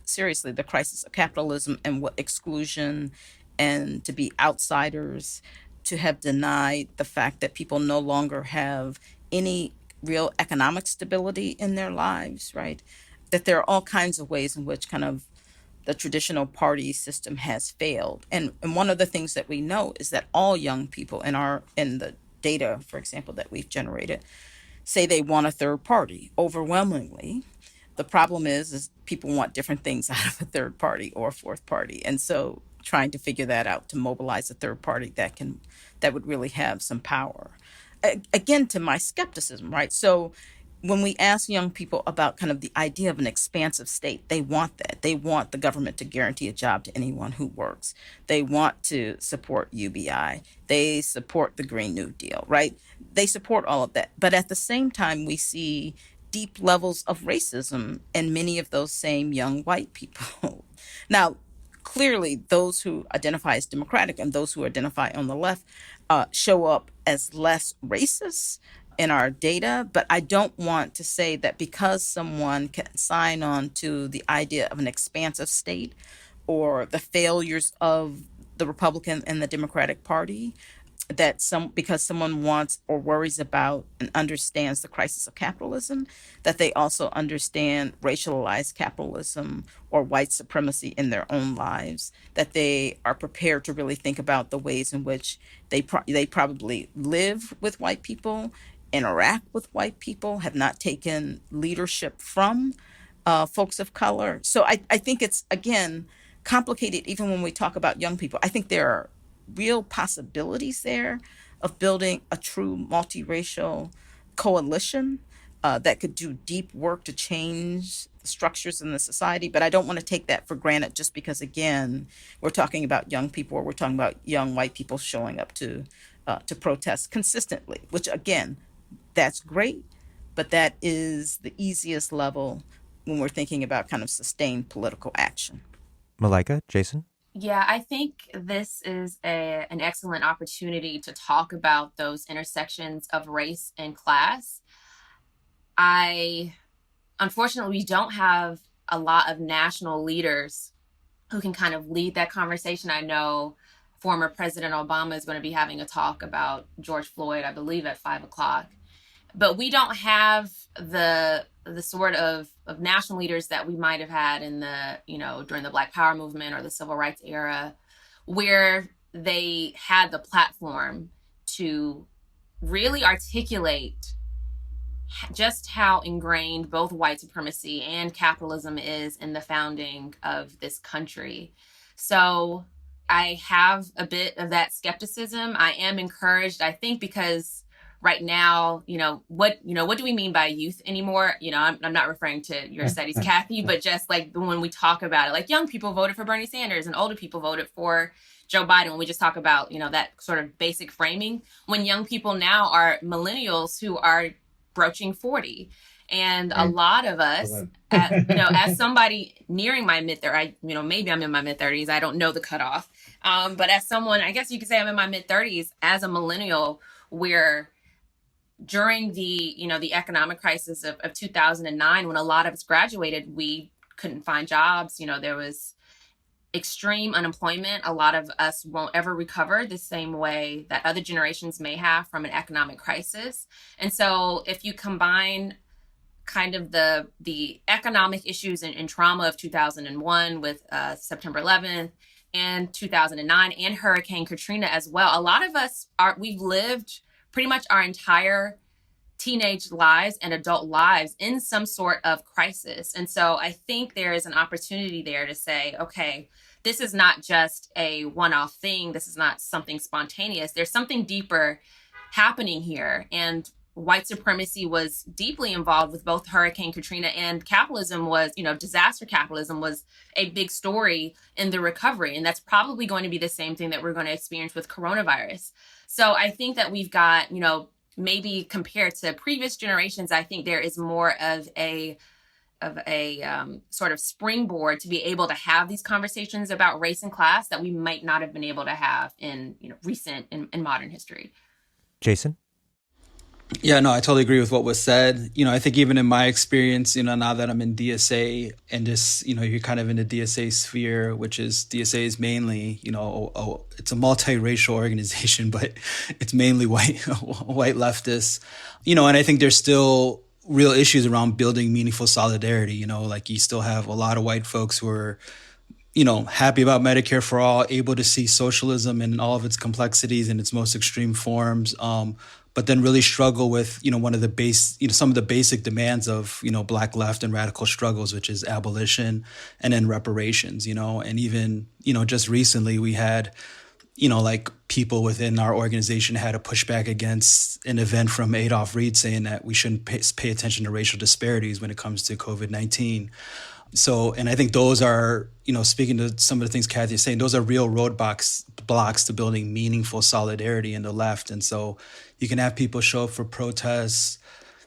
B: seriously the crisis of capitalism and what exclusion and to be outsiders, to have denied the fact that people no longer have any real economic stability in their lives, right? That there are all kinds of ways in which kind of the traditional party system has failed. And one of the things that we know is that all young people in the data, for example, that we've generated, say they want a third party overwhelmingly. The problem is people want different things out of a third party or a fourth party. And so trying to figure that out to mobilize a third party that would really have some power. Again, to my skepticism, right? So when we ask young people about kind of the idea of an expansive state, they want that. They want the government to guarantee a job to anyone who works. They want to support UBI. They support the Green New Deal, right? They support all of that. But at the same time, we see deep levels of racism in many of those same young white people. Now, clearly, those who identify as Democratic and those who identify on the left show up as less racist in our data, but I don't want to say that because someone can sign on to the idea of an expansive state or the failures of the Republican and the Democratic Party, that because someone wants or worries about and understands the crisis of capitalism, that they also understand racialized capitalism or white supremacy in their own lives, that they are prepared to really think about the ways in which they probably live with white people, interact with white people, have not taken leadership from folks of color. So I think it's, again, complicated even when we talk about young people. I think there are real possibilities there of building a true multiracial coalition that could do deep work to change the structures in the society. But I don't want to take that for granted just because, again, we're talking about young people or we're talking about young white people showing up to protest consistently, which, again, that's great, but that is the easiest level when we're thinking about kind of sustained political action.
A: Malaika, Jasson?
C: Yeah, I think this is an excellent opportunity to talk about those intersections of race and class. Unfortunately, we don't have a lot of national leaders who can kind of lead that conversation. I know former President Obama is going to be having a talk about George Floyd, I believe, at 5:00. But we don't have the sort of national leaders that we might have had in during the Black Power movement or the Civil Rights era, where they had the platform to really articulate just how ingrained both white supremacy and capitalism is in the founding of this country. So I have a bit of that skepticism. I am encouraged, I think, because right now, what do we mean by youth anymore? I'm not referring to your studies, Cathy, but just like when we talk about it, like young people voted for Bernie Sanders and older people voted for Joe Biden. When we just talk about, that sort of basic framing, when young people now are millennials who are broaching 40. And a lot of us, as somebody nearing my mid-30s, maybe I'm in my mid-30s, I don't know the cutoff. But as someone, I guess you could say I'm in my mid-30s, as a millennial, where during the economic crisis of 2009, when a lot of us graduated, we couldn't find jobs. There was extreme unemployment. A lot of us won't ever recover the same way that other generations may have from an economic crisis. And so if you combine kind of the economic issues and trauma of 2001 with September 11th and 2009 and Hurricane Katrina as well, a lot of us we've lived pretty much our entire teenage lives and adult lives in some sort of crisis. And so I think there is an opportunity there to say, okay, this is not just a one-off thing. This is not something spontaneous. There's something deeper happening here. And white supremacy was deeply involved with both Hurricane Katrina, and capitalism was, disaster capitalism was a big story in the recovery. And that's probably going to be the same thing that we're going to experience with coronavirus. So I think that we've got, maybe compared to previous generations, I think there is more of a sort of springboard to be able to have these conversations about race and class that we might not have been able to have in recent in modern history.
A: Jasson?
D: Yeah, no, I totally agree with what was said. I think even in my experience, now that I'm in DSA and just, you're kind of in the DSA sphere, which is DSA is mainly, it's a multiracial organization, but it's mainly white leftists, and I think there's still real issues around building meaningful solidarity. Like you still have a lot of white folks who are happy about Medicare for all, able to see socialism in all of its complexities and its most extreme forms, but then really struggle with, one of the some of the basic demands of, Black left and radical struggles, which is abolition and then reparations, and even, just recently we had, like people within our organization had a pushback against an event from Adolph Reed saying that we shouldn't pay attention to racial disparities when it comes to COVID-19. So, and I think those are, speaking to some of the things Cathy is saying, those are real blocks to building meaningful solidarity in the left. And so you can have people show up for protests,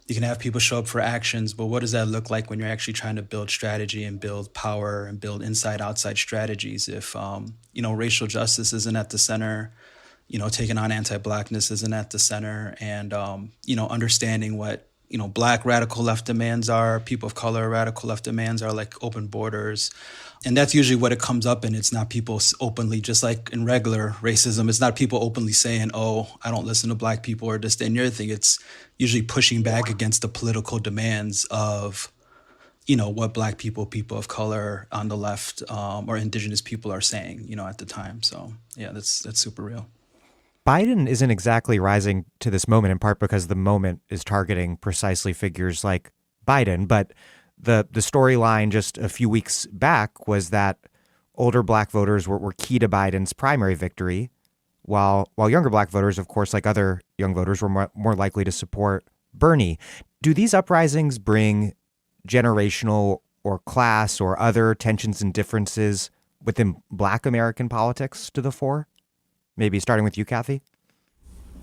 D: you can have people show up for actions, but what does that look like when you're actually trying to build strategy and build power and build inside-outside strategies if, racial justice isn't at the center, taking on anti-Blackness isn't at the center, and, understanding what, Black radical left demands are, people of color radical left demands are, like open borders. And that's usually what it comes up in. It's not people openly, just like in regular racism, it's not people openly saying, oh, I don't listen to Black people or this and your thing. It's usually pushing back against the political demands of, what Black people of color on the left or indigenous people are saying, at the time. So, yeah, that's super real.
A: Biden isn't exactly rising to this moment, in part because the moment is targeting precisely figures like Biden. But the storyline just a few weeks back was that older Black voters were key to Biden's primary victory, while younger Black voters, of course, like other young voters, were more likely to support Bernie. Do these uprisings bring generational or class or other tensions and differences within Black American politics to the fore? Maybe starting with you, Cathy?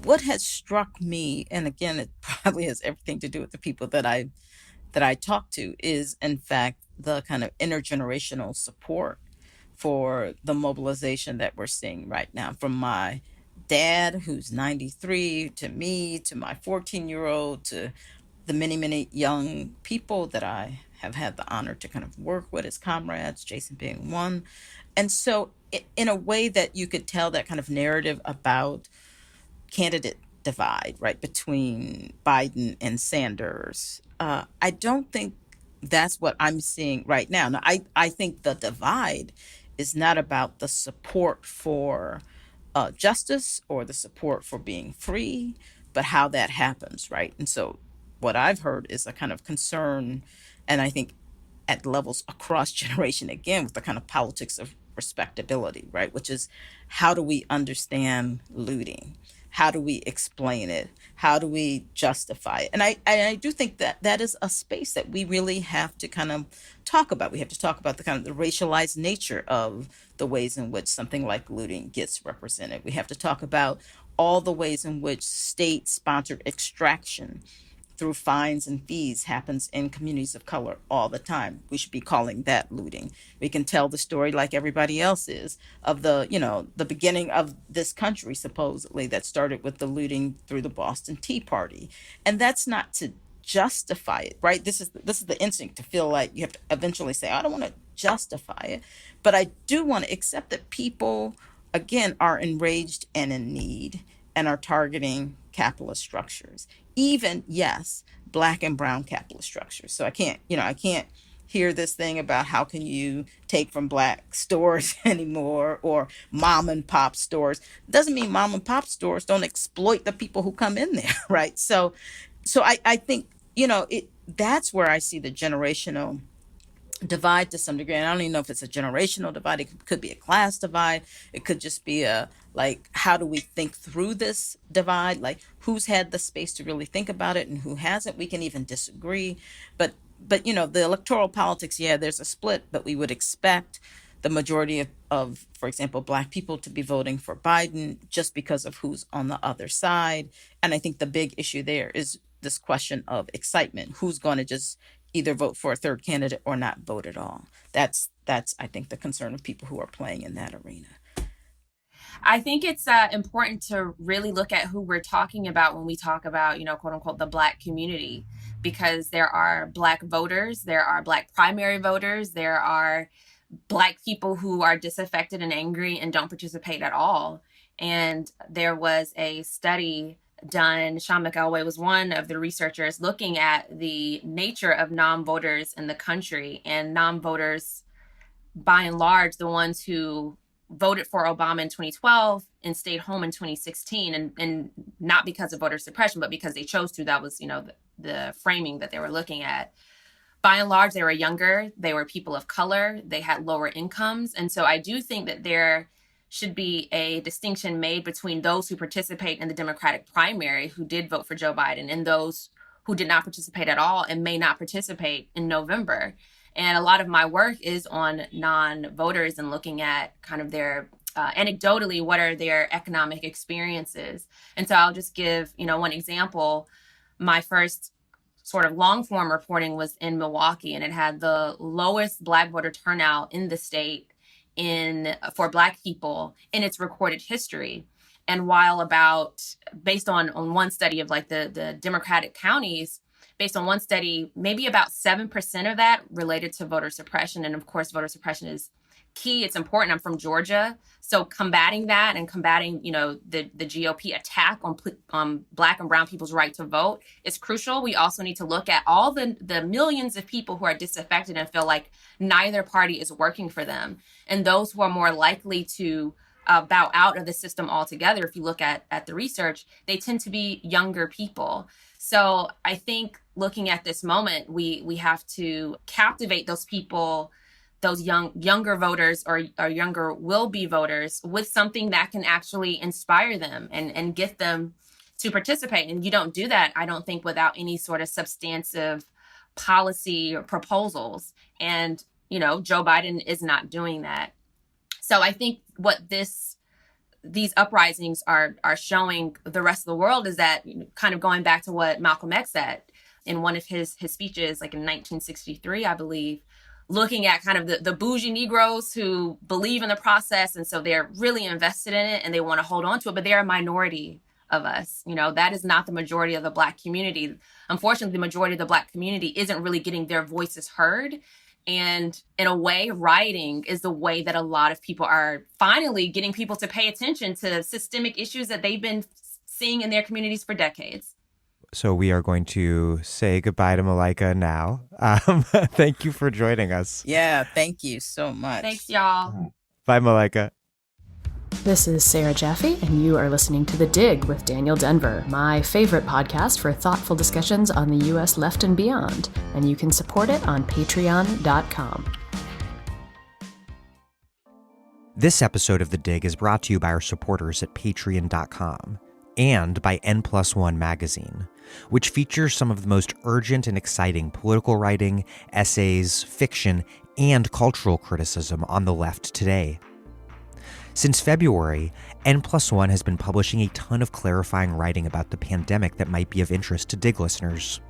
B: What has struck me, and again, it probably has everything to do with the people that I talk to, is in fact the kind of intergenerational support for the mobilization that we're seeing right now, from my dad, who's 93, to me, to my 14-year-old, to the many, many young people that I have had the honor to kind of work with as comrades, Jasson being one. And so in a way that you could tell that kind of narrative about candidate divide, right, between Biden and Sanders, I don't think that's what I'm seeing right now. Now, I think the divide is not about the support for justice or the support for being free, but how that happens, right? And so what I've heard is a kind of concern, and I think at levels across generation, again, with the kind of politics of respectability, right? Which is, how do we understand looting? How do we explain it? How do we justify it? And I do think that that is a space that we really have to kind of talk about. We have to talk about the kind of the racialized nature of the ways in which something like looting gets represented. We have to talk about all the ways in which state-sponsored extraction through fines and fees happens in communities of color all the time. We should be calling that looting. We can tell the story like everybody else is of the beginning of this country, supposedly, that started with the looting through the Boston Tea Party. And that's not to justify it, right? This is the instinct to feel like you have to eventually say, I don't want to justify it, but I do want to accept that people, again, are enraged and in need and are targeting capitalist structures. Even, yes, Black and brown capitalist structures. So I can't hear this thing about how can you take from Black stores anymore, or mom and pop stores. Doesn't mean mom and pop stores don't exploit the people who come in there, right? So I think, that's where I see the generational divide to some degree. And I don't even know if it's a generational divide. It could be a class divide. It could just be how do we think through this divide? Like, who's had the space to really think about it and who hasn't? We can even disagree. But the electoral politics, yeah, there's a split, but we would expect the majority of, for example, Black people to be voting for Biden just because of who's on the other side. And I think the big issue there is this question of excitement. Who's going to just either vote for a third candidate or not vote at all. That's I think the concern of people who are playing in that arena.
C: I think it's important to really look at who we're talking about when we talk about, quote unquote, the Black community, because there are Black voters, there are Black primary voters, there are Black people who are disaffected and angry and don't participate at all. And there was a study done, Sean McElway was one of the researchers looking at the nature of non-voters in the country, and non-voters, by and large, the ones who voted for Obama in 2012 and stayed home in 2016, and not because of voter suppression, but because they chose to. That was, the framing that they were looking at. By and large, they were younger, they were people of color, they had lower incomes. And so I do think that there should be a distinction made between those who participate in the Democratic primary, who did vote for Joe Biden, and those who did not participate at all and may not participate in November. And a lot of my work is on non-voters and looking at kind of their, anecdotally, what are their economic experiences. And so I'll just give, one example. My first sort of long form reporting was in Milwaukee, and it had the lowest Black voter turnout in the state for Black people in its recorded history. And while based on one study of like the Democratic counties, based on one study, maybe about 7% of that related to voter suppression. And of course, voter suppression is key. It's important. I'm from Georgia. So combating that and combating, the GOP attack on Black and brown people's right to vote is crucial. We also need to look at all the millions of people who are disaffected and feel like neither party is working for them. And those who are more likely to bow out of the system altogether, if you look at the research, they tend to be younger people. So I think looking at this moment, we have to captivate those people, those younger voters or younger will-be voters, with something that can actually inspire them and get them to participate. And you don't do that, I don't think, without any sort of substantive policy or proposals. And, Joe Biden is not doing that. So I think what these uprisings are showing the rest of the world is that, kind of going back to what Malcolm X said in one of his speeches, like in 1963, I believe, looking at kind of the bougie Negroes who believe in the process. And so they're really invested in it and they want to hold on to it, but they're a minority of us. That is not the majority of the Black community. Unfortunately, the majority of the Black community isn't really getting their voices heard. And in a way, rioting is the way that a lot of people are finally getting people to pay attention to systemic issues that they've been seeing in their communities for decades.
A: So we are going to say goodbye to Malaika now. Thank you for joining us.
B: Yeah, thank you so much.
C: Thanks, y'all.
A: Bye, Malaika.
E: This is Sarah Jaffe, and you are listening to The Dig with Daniel Denvir, my favorite podcast for thoughtful discussions on the U.S. left and beyond, and you can support it on patreon.com.
A: This episode of The Dig is brought to you by our supporters at patreon.com and by N+1 magazine, which features some of the most urgent and exciting political writing, essays, fiction, and cultural criticism on the left today. Since February, N+1 has been publishing a ton of clarifying writing about the pandemic that might be of interest to Dig listeners.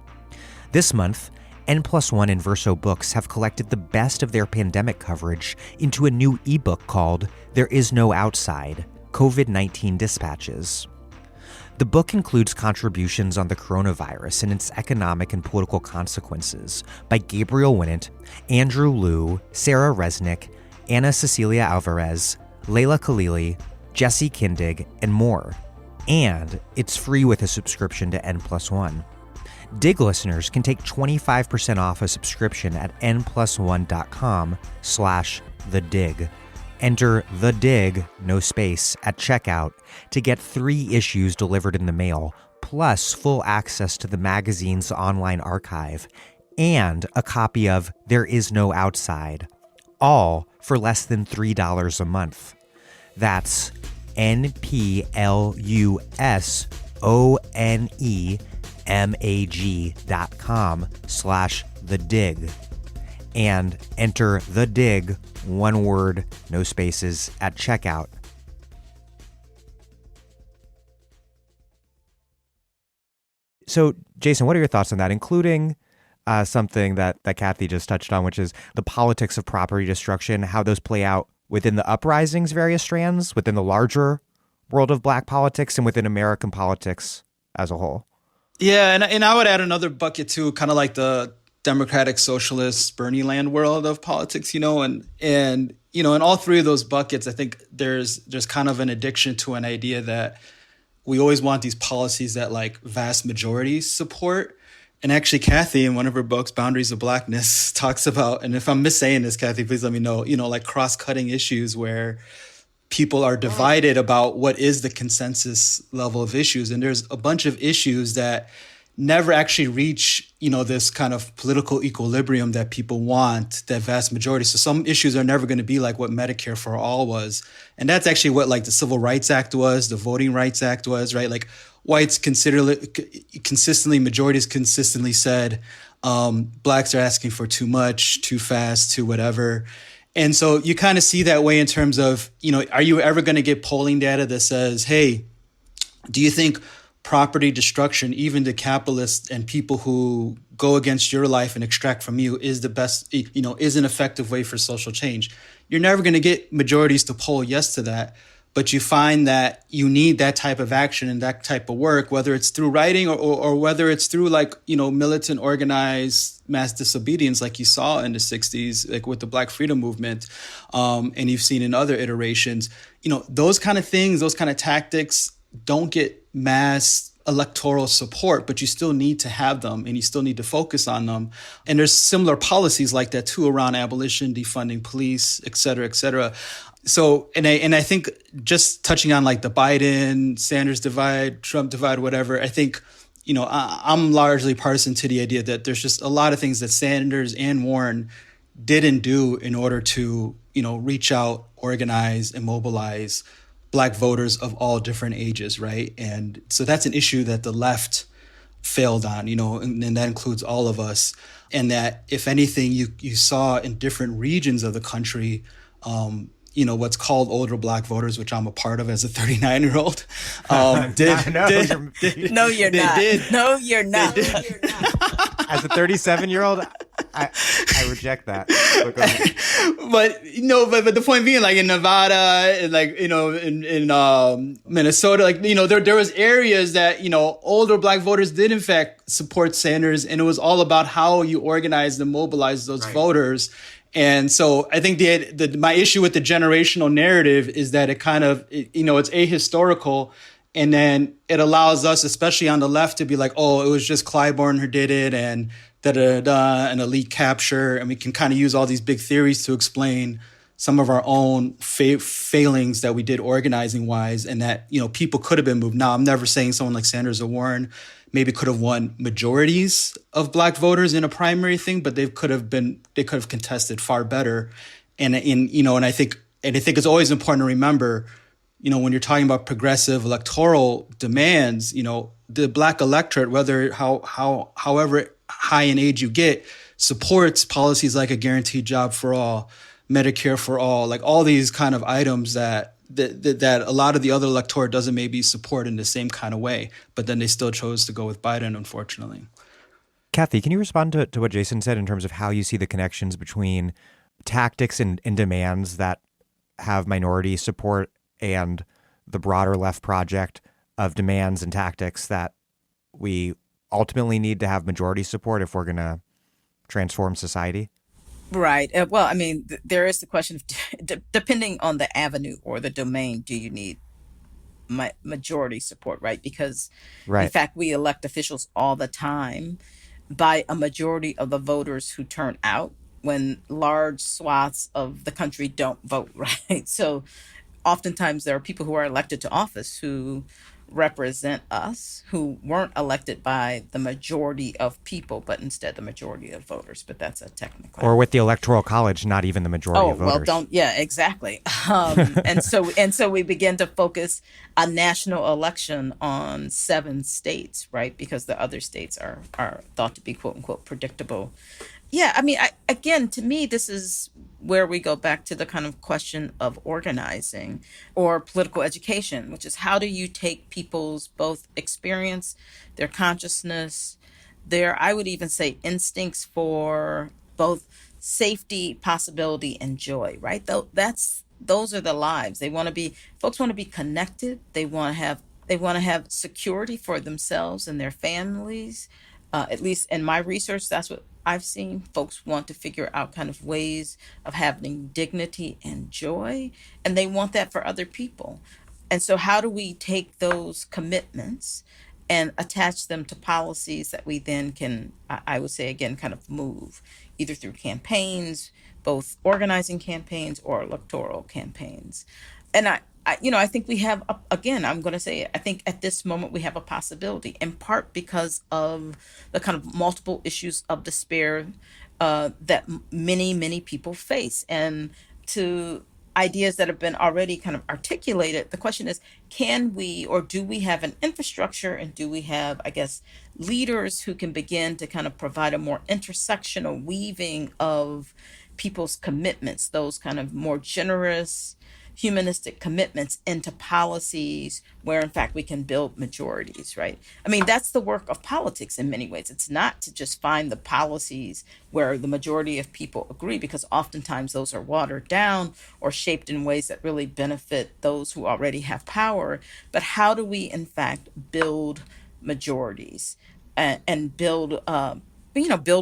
A: This month, N+1 and Verso Books have collected the best of their pandemic coverage into a new ebook called There Is No Outside: COVID-19 Dispatches. The book includes contributions on the coronavirus and its economic and political consequences by Gabriel Winnett, Andrew Liu, Sarah Resnick, Anna Cecilia Alvarez, Layla Khalili, Jesse Kindig, and more. And it's free with a subscription to N+1. Dig listeners can take 25% off a subscription at n+1.com/thedig. Enter The Dig, no space, at checkout to get 3 issues delivered in the mail, plus full access to the magazine's online archive, and a copy of There Is No Outside, all for less than $3 a month. That's NPLUSONEMAG.com/thedig. And enter The Dig, one word, no spaces, at checkout. So, Jason, what are your thoughts on that, including something that Cathy just touched on, which is the politics of property destruction, how those play out within the Uprising's various strands, within the larger world of Black politics, and within American politics as a whole.
D: Yeah, and I would add another bucket too, kind of like the democratic socialist Bernie land world of politics, and in all three of those buckets, I think there's kind of an addiction to an idea that we always want these policies that like vast majorities support. And actually, Cathy, in one of her books, Boundaries of Blackness, talks about, and if I'm missaying this, Cathy, please let me know, like cross-cutting issues where people are divided about what is the consensus level of issues. And there's a bunch of issues that never actually reach, this kind of political equilibrium that people want, that vast majority. So some issues are never going to be like what Medicare for All was. And that's actually what like the Civil Rights Act was, the Voting Rights Act was, right? Like whites majorities consistently said, blacks are asking for too much, too fast, too whatever. And so you kind of see that way in terms of, are you ever going to get polling data that says, hey, do you think property destruction, even to capitalists and people who go against your life and extract from you, is the best, is an effective way for social change? You're never going to get majorities to poll yes to that. But you find that you need that type of action and that type of work, whether it's through writing or whether it's through like, militant organized mass disobedience like you saw in the 60s, like with the Black Freedom Movement, and you've seen in other iterations. Those kind of things, those kind of tactics don't get mass electoral support, but you still need to have them and you still need to focus on them. And there's similar policies like that too around abolition, defunding police, et cetera, et cetera. So, and I think just touching on like the Biden, Sanders divide, Trump divide, whatever, I think, I'm largely partisan to the idea that there's just a lot of things that Sanders and Warren didn't do in order to, reach out, organize, and mobilize Black voters of all different ages, right? And so that's an issue that the left failed on, and that includes all of us. And that, if anything, you saw in different regions of the country, what's called older Black voters, which I'm a part of as a 39-year-old.
B: No, you're not. No, you're not.
A: As a 37-year-old, I reject that.
D: But the point being, like in Nevada, and like in Minnesota, like there was areas that older Black voters did in fact support Sanders, and it was all about how you organize and mobilize those voters. And so I think my issue with the generational narrative is that it kind of, it's ahistorical. And then it allows us, especially on the left, to be like, oh, it was just Clyburn who did it and da-da-da, and elite capture. And we can kind of use all these big theories to explain some of our own failings that we did organizing wise, and that, people could have been moved. Now, I'm never saying someone like Sanders or Warren maybe could have won majorities of Black voters in a primary thing, but they could have contested far better. And I think it's always important to remember, when you're talking about progressive electoral demands, the Black electorate, however high in age you get, supports policies like a guaranteed job for all, Medicare for all, like all these kind of items that a lot of the other electorate doesn't maybe support in the same kind of way, but then they still chose to go with Biden, unfortunately.
A: Cathy, can you respond to what Jasson said in terms of how you see the connections between tactics and demands that have minority support and the broader left project of demands and tactics that we ultimately need to have majority support if we're going to transform society?
B: Right. Well, I mean, there is the question of depending on the avenue or the domain, do you need majority support, right? Because in fact, we elect officials all the time by a majority of the voters who turn out when large swaths of the country don't vote, right? So oftentimes there are people who are elected to office who represent us, who weren't elected by the majority of people, but instead the majority of voters. But that's a technical.
A: Or with the Electoral College, not even the majority of voters.
B: Exactly. And so we begin to focus a national election on 7 states, right? Because the other states are thought to be quote unquote predictable. Yeah, I mean, again, to me, this is where we go back to the kind of question of organizing or political education, which is how do you take people's both experience, their consciousness, their, I would even say, instincts for both safety, possibility, and joy, right? Those are the lives. Folks want to be connected. They want to have security for themselves and their families. At least in my research, that's what I've seen. Folks want to figure out kind of ways of having dignity and joy, and they want that for other people. And so, how do we take those commitments and attach them to policies that we then can, I would say again, kind of move either through campaigns, both organizing campaigns or electoral campaigns? And I think we have, again, I'm going to say it, I think at this moment we have a possibility, in part because of the kind of multiple issues of despair that many people face. And to ideas that have been already kind of articulated, the question is, can we, or do we have an infrastructure, and do we have, I guess, leaders who can begin to kind of provide a more intersectional weaving of people's commitments, those kind of more generous humanistic commitments, into policies where in fact we can build majorities, right? I mean, that's the work of politics in many ways. It's not to just find the policies where the majority of people agree, because oftentimes those are watered down or shaped in ways that really benefit those who already have power. But how do we in fact build majorities and build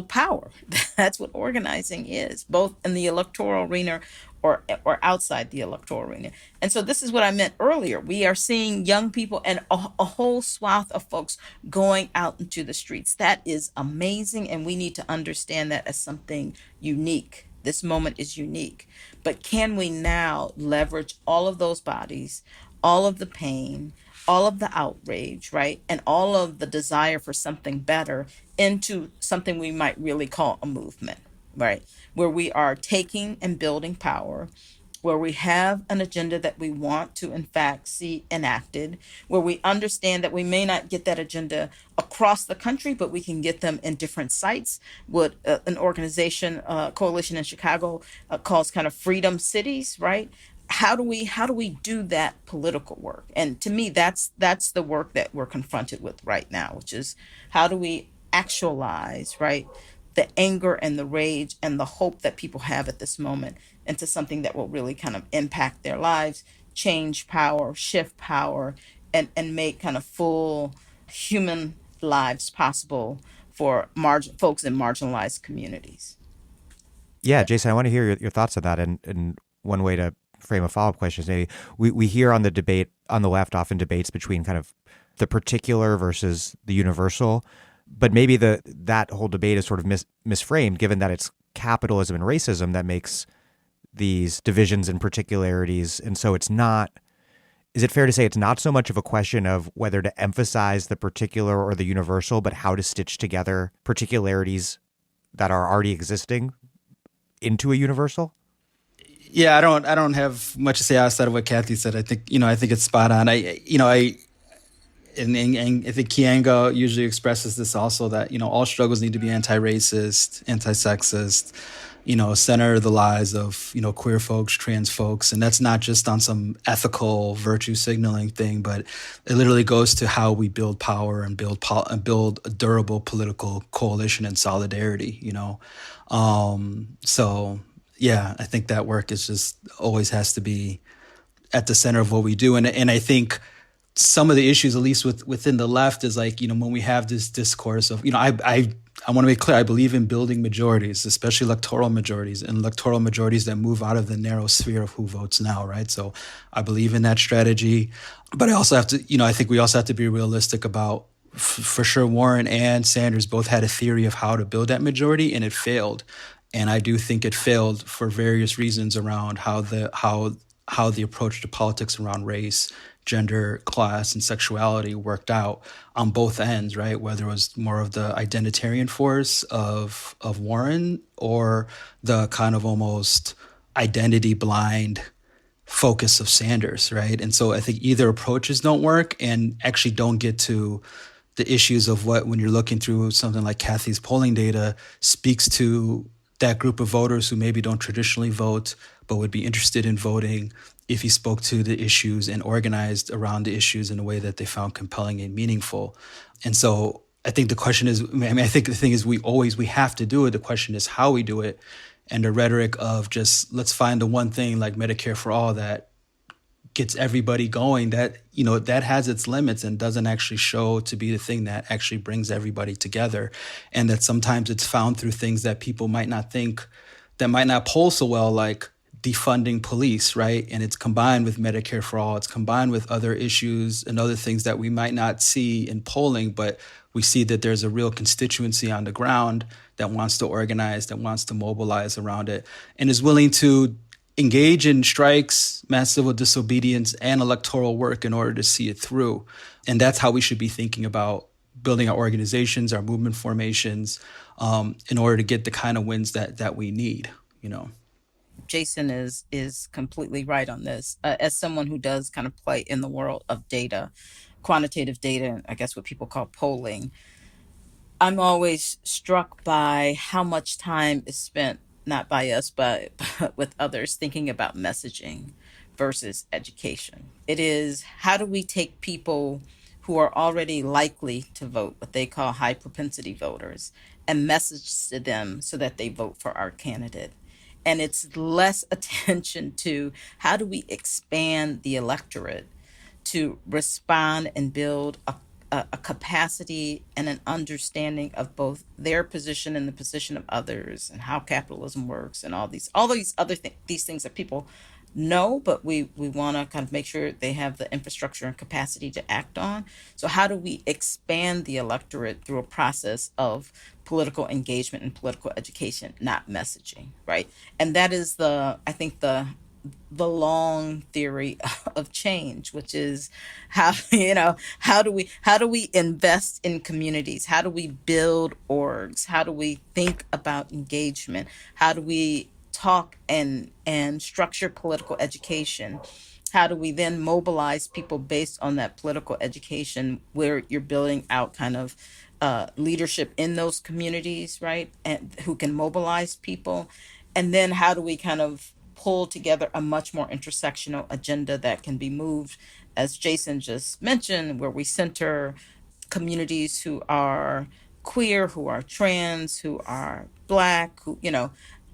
B: power? That's what organizing is, both in the electoral arena or outside the electoral arena. And so this is what I meant earlier. We are seeing young people and a whole swath of folks going out into the streets. That is amazing, and we need to understand that as something unique. This moment is unique. But can we now leverage all of those bodies, all of the pain, all of the outrage, right? And all of the desire for something better into something we might really call a movement, right? Where we are taking and building power, where we have an agenda that we want to, in fact, see enacted, where we understand that we may not get that agenda across the country, but we can get them in different sites. What an organization, coalition in Chicago calls kind of freedom cities, right? How do we do that political work? And to me, that's the work that we're confronted with right now, which is, how do we actualize, right, the anger and the rage and the hope that people have at this moment into something that will really kind of impact their lives, change power, shift power, and make kind of full human lives possible for folks in marginalized communities.
A: Yeah, Jason, I want to hear your thoughts on that. And one way to frame a follow-up question is, maybe we hear on the debate on the left often debates between kind of the particular versus the universal, but maybe that whole debate is sort of misframed, given that it's capitalism and racism that makes these divisions and particularities. And so it's not, is it fair to say it's not so much of a question of whether to emphasize the particular or the universal, but how to stitch together particularities that are already existing into a universal?
D: Yeah, I don't have much to say outside of what Cathy said. I think it's spot on. And I think Kianga usually expresses this also, that, all struggles need to be anti-racist, anti-sexist, center the lives of, queer folks, trans folks. And that's not just on some ethical virtue signaling thing, but it literally goes to how we build power and build a durable political coalition and solidarity, So yeah, I think that work is just always has to be at the center of what we do. And I think some of the issues, at least within the left, is like, when we have this discourse of, I want to make clear, I believe in building majorities, especially electoral majorities, and electoral majorities that move out of the narrow sphere of who votes now, right? So I believe in that strategy. But I also have to, I think we also have to be realistic about, for sure, Warren and Sanders both had a theory of how to build that majority, and it failed. And I do think it failed for various reasons around how the approach to politics around race, gender, class, and sexuality worked out on both ends, right? Whether it was more of the identitarian force of Warren, or the kind of almost identity blind focus of Sanders, right? And so I think either approaches don't work and actually don't get to the issues of what, when you're looking through something like Cathy's polling data, speaks to that group of voters who maybe don't traditionally vote, but would be interested in voting if he spoke to the issues and organized around the issues in a way that they found compelling and meaningful. And so I think the question is, I think the thing is we have to do it. The question is how we do it. And the rhetoric of just let's find the one thing like Medicare for all that gets everybody going, that, that has its limits and doesn't actually show to be the thing that actually brings everybody together. And that sometimes it's found through things that people might not think, that might not poll so well, like defunding police, right? And it's combined with Medicare for all. It's combined with other issues and other things that we might not see in polling, but we see that there's a real constituency on the ground that wants to organize, that wants to mobilize around it, and is willing to engage in strikes, mass civil disobedience, and electoral work in order to see it through. And that's how we should be thinking about building our organizations, our movement formations, in order to get the kind of wins that we need,
B: Jasson is completely right on this. As someone who does kind of play in the world of data, quantitative data, I guess what people call polling, I'm always struck by how much time is spent, not by us, but with others, thinking about messaging versus education. It is, how do we take people who are already likely to vote, what they call high propensity voters, and message to them so that they vote for our candidate? And it's less attention to how do we expand the electorate to respond and build a capacity and an understanding of both their position and the position of others, and how capitalism works, and all these other these things that people know, but we want to kind of make sure they have the infrastructure and capacity to act on. So how do we expand the electorate through a process of political engagement and political education, not messaging, right? And that is I think the long theory of change, which is how do we invest in communities? How do we build orgs? How do we think about engagement? How do we talk and structure political education? How do we then mobilize people based on that political education, where you're building out kind of leadership in those communities, right? And who can mobilize people? And then how do we kind of pull together a much more intersectional agenda that can be moved, as Jasson just mentioned, where we center communities who are queer, who are trans, who are Black,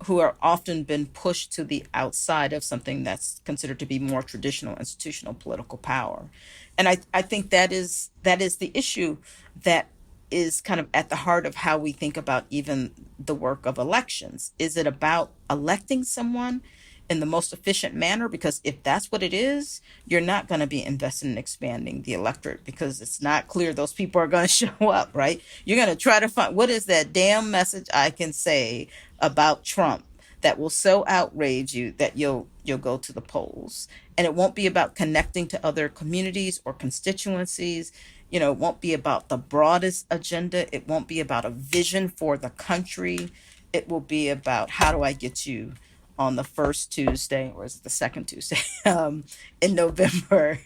B: who are often been pushed to the outside of something that's considered to be more traditional institutional political power. And I think that is the issue that is kind of at the heart of how we think about even the work of elections. Is it about electing someone in the most efficient manner? Because if that's what it is, you're not going to be invested in expanding the electorate, because it's not clear those people are going to show up, right? You're going to try to find, what is that damn message I can say about Trump that will so outrage you that you'll go to the polls. And it won't be about connecting to other communities or constituencies. It won't be about the broadest agenda. It won't be about a vision for the country. It will be about, how do I get you on the first Tuesday, or is it the second Tuesday, in November,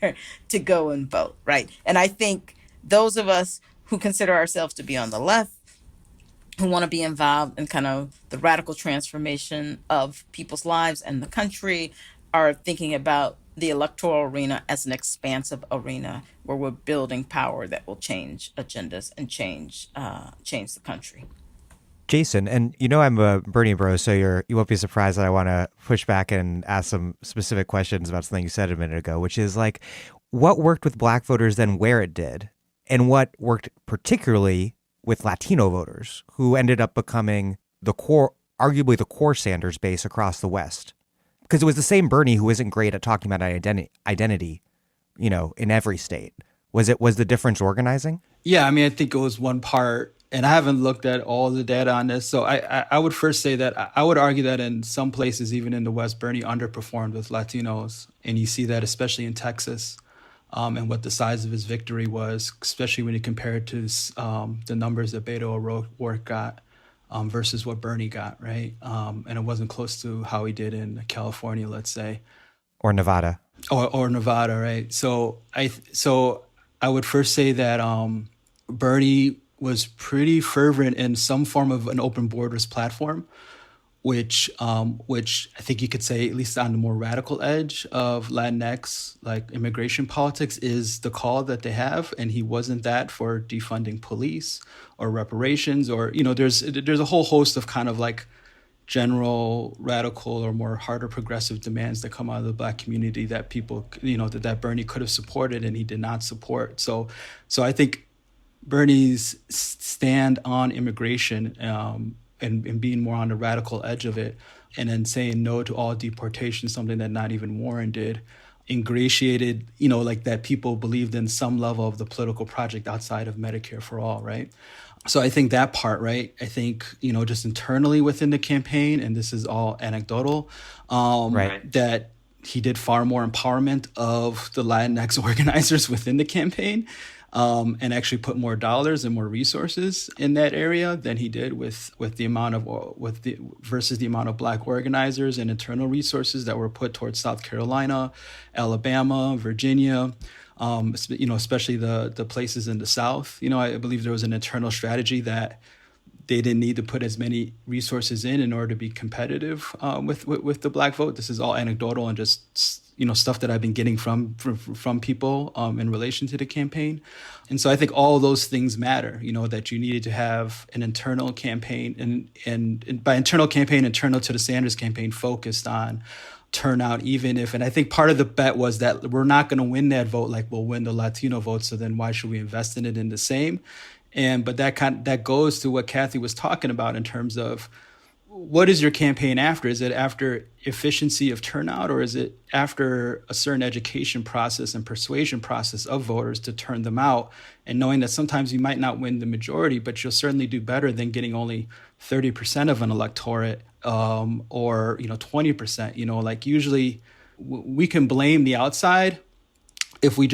B: to go and vote, right? And I think those of us who consider ourselves to be on the left, who want to be involved in kind of the radical transformation of people's lives and the country, are thinking about the electoral arena as an expansive arena where we're building power that will change agendas and change the country.
A: Jasson, and I'm a Bernie bro, so you won't be surprised that I want to push back and ask some specific questions about something you said a minute ago, which is like, what worked with Black voters, then where it did, and what worked particularly with Latino voters, who ended up becoming arguably the core Sanders base across the West. Because it was the same Bernie who isn't great at talking about identity, in every state. Was the difference organizing?
D: Yeah, I think it was one part, and I haven't looked at all the data on this. So I would first say that I would argue that in some places, even in the West, Bernie underperformed with Latinos. And you see that especially in Texas, and what the size of his victory was, especially when you compare it to the numbers that Beto O'Rourke got versus what Bernie got, right? And it wasn't close to how he did in California, let's say.
A: Or Nevada.
D: Or Nevada, right? So I would first say that Bernie was pretty fervent in some form of an open borders platform, which I think you could say, at least on the more radical edge of Latinx, like immigration politics, is the call that they have. And he wasn't that for defunding police or reparations, or, there's a whole host of kind of like general radical or more harder progressive demands that come out of the Black community that people, that Bernie could have supported and he did not support. So I think Bernie's stand on immigration, and being more on the radical edge of it, and then saying no to all deportation, something that not even Warren did, ingratiated, like that people believed in some level of the political project outside of Medicare for all, right? So I think that part, right? I think, just internally within the campaign, and this is all anecdotal, that he did far more empowerment of the Latinx organizers within the campaign, and actually put more dollars and more resources in that area than he did versus the amount of Black organizers and internal resources that were put towards South Carolina, Alabama, Virginia, especially the places in the South. I believe there was an internal strategy that they didn't need to put as many resources in order to be competitive with the Black vote. This is all anecdotal and just stuff that I've been getting from people in relation to the campaign. And so I think all of those things matter, that you needed to have an internal campaign, and by internal campaign, internal to the Sanders campaign, focused on turnout, even if, and I think part of the bet was that we're not going to win that vote like we'll win the Latino vote, so then why should we invest in it in the same? But that goes to what Cathy was talking about in terms of, what is your campaign after? Is it after efficiency of turnout, or is it after a certain education process and persuasion process of voters to turn them out, and knowing that sometimes you might not win the majority, but you'll certainly do better than getting only 30% of an electorate, or 20%. Like usually we can blame the outside if we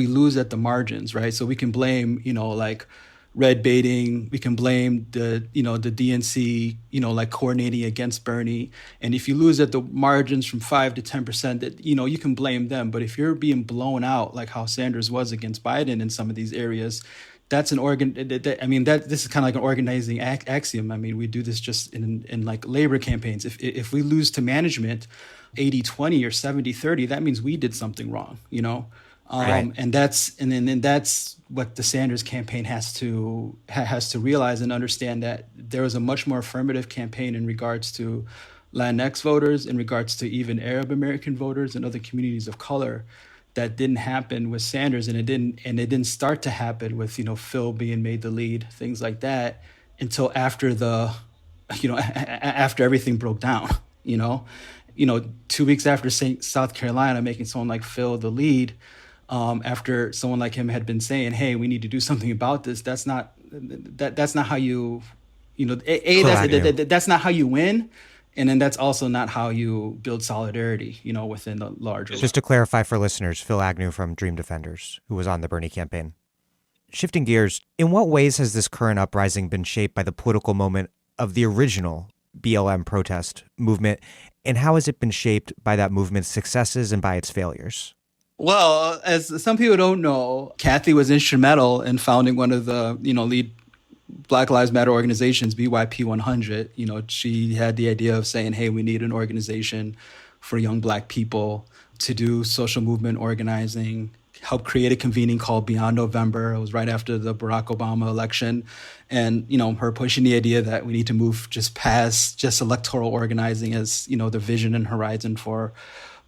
D: lose at the margins, right? So we can blame like red baiting. We can blame the DNC, like coordinating against Bernie. And if you lose at the margins from 5 to 10%, that, you can blame them. But if you're being blown out, like how Sanders was against Biden in some of these areas, that's this is kind of like an organizing axiom. I mean, we do this just in like labor campaigns. If we lose to management 80-20 or 70-30, that means we did something wrong, Right. And that's what the Sanders campaign has to realize and understand, that there was a much more affirmative campaign in regards to Latinx voters, in regards to even Arab American voters and other communities of color, that didn't happen with Sanders, and it didn't start to happen with Phil being made the lead, things like that, until after after everything broke down. 2 weeks after South Carolina making someone like Phil the lead. After someone like him had been saying, "Hey, we need to do something about this." That's not how you, that's not how you win, and then that's also not how you build solidarity, within the larger.
A: Just to clarify for listeners, Phil Agnew from Dream Defenders, who was on the Bernie campaign. Shifting gears, in what ways has this current uprising been shaped by the political moment of the original BLM protest movement, and how has it been shaped by that movement's successes and by its failures?
D: Well, as some people don't know, Cathy was instrumental in founding one of the, lead Black Lives Matter organizations, BYP 100. She had the idea of saying, hey, we need an organization for young Black people to do social movement organizing, help create a convening called Beyond November. It was right after the Barack Obama election. And, her pushing the idea that we need to move just past just electoral organizing as, the vision and horizon for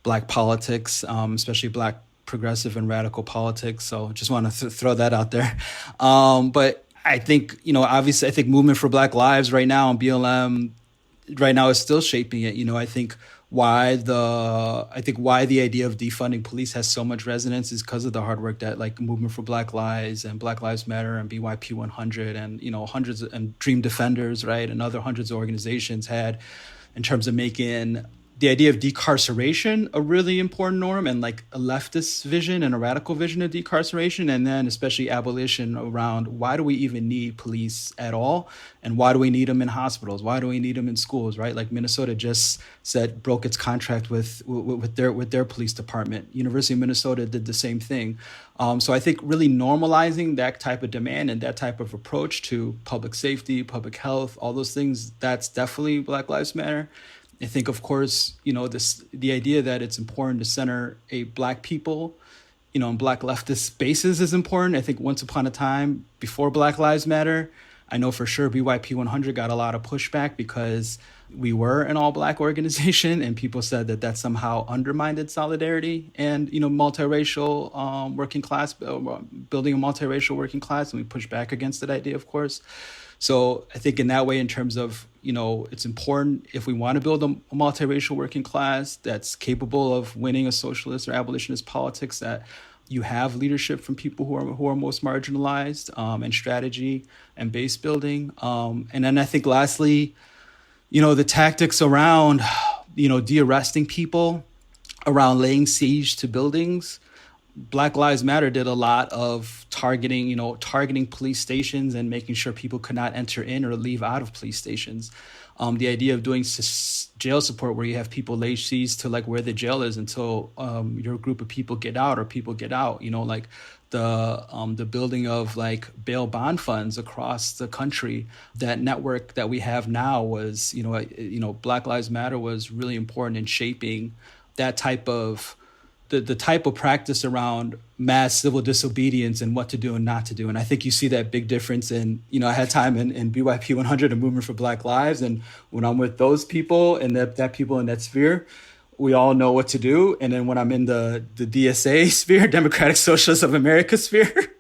D: Black politics, especially Black progressive and radical politics. So just want to throw that out there. But I think, obviously, I think Movement for Black Lives right now and BLM right now is still shaping it. I think why the idea of defunding police has so much resonance is because of the hard work that like Movement for Black Lives and Black Lives Matter and BYP 100 and, hundreds and Dream Defenders, right, and other hundreds of organizations had in terms of making the idea of decarceration a really important norm, and like a leftist vision and a radical vision of decarceration, and then especially abolition around why do we even need police at all, and why do we need them in hospitals, why do we need them in schools, right? Like Minnesota just said broke its contract with their police department. University of Minnesota did the same thing. So I think really normalizing that type of demand and that type of approach to public safety, public health, all those things, that's definitely Black Lives Matter. I think, of course, the idea that it's important to center a Black people, in Black leftist spaces is important. I think once upon a time, before Black Lives Matter, I know for sure BYP 100 got a lot of pushback because we were an all-Black organization, and people said that somehow undermined solidarity and, multiracial working class, building a multiracial working class, and we pushed back against that idea, of course. So I think in that way, in terms of, it's important if we want to build a multiracial working class that's capable of winning a socialist or abolitionist politics, that you have leadership from people who are most marginalized, and strategy and base building. And then I think lastly, the tactics around, de-arresting people, around laying siege to buildings. Black Lives Matter did a lot of targeting police stations and making sure people could not enter in or leave out of police stations. The idea of doing jail support where you have people lay siege to like where the jail is until your group of people get out or people get out. Like the building of like bail bond funds across the country. That network that we have now was, Black Lives Matter was really important in shaping that type of the type of practice around mass civil disobedience and what to do and not to do. And I think you see that big difference in, I had time in BYP 100, a movement for Black Lives. And when I'm with those people and that people in that sphere, we all know what to do. And then when I'm in the DSA sphere, Democratic Socialists of America sphere,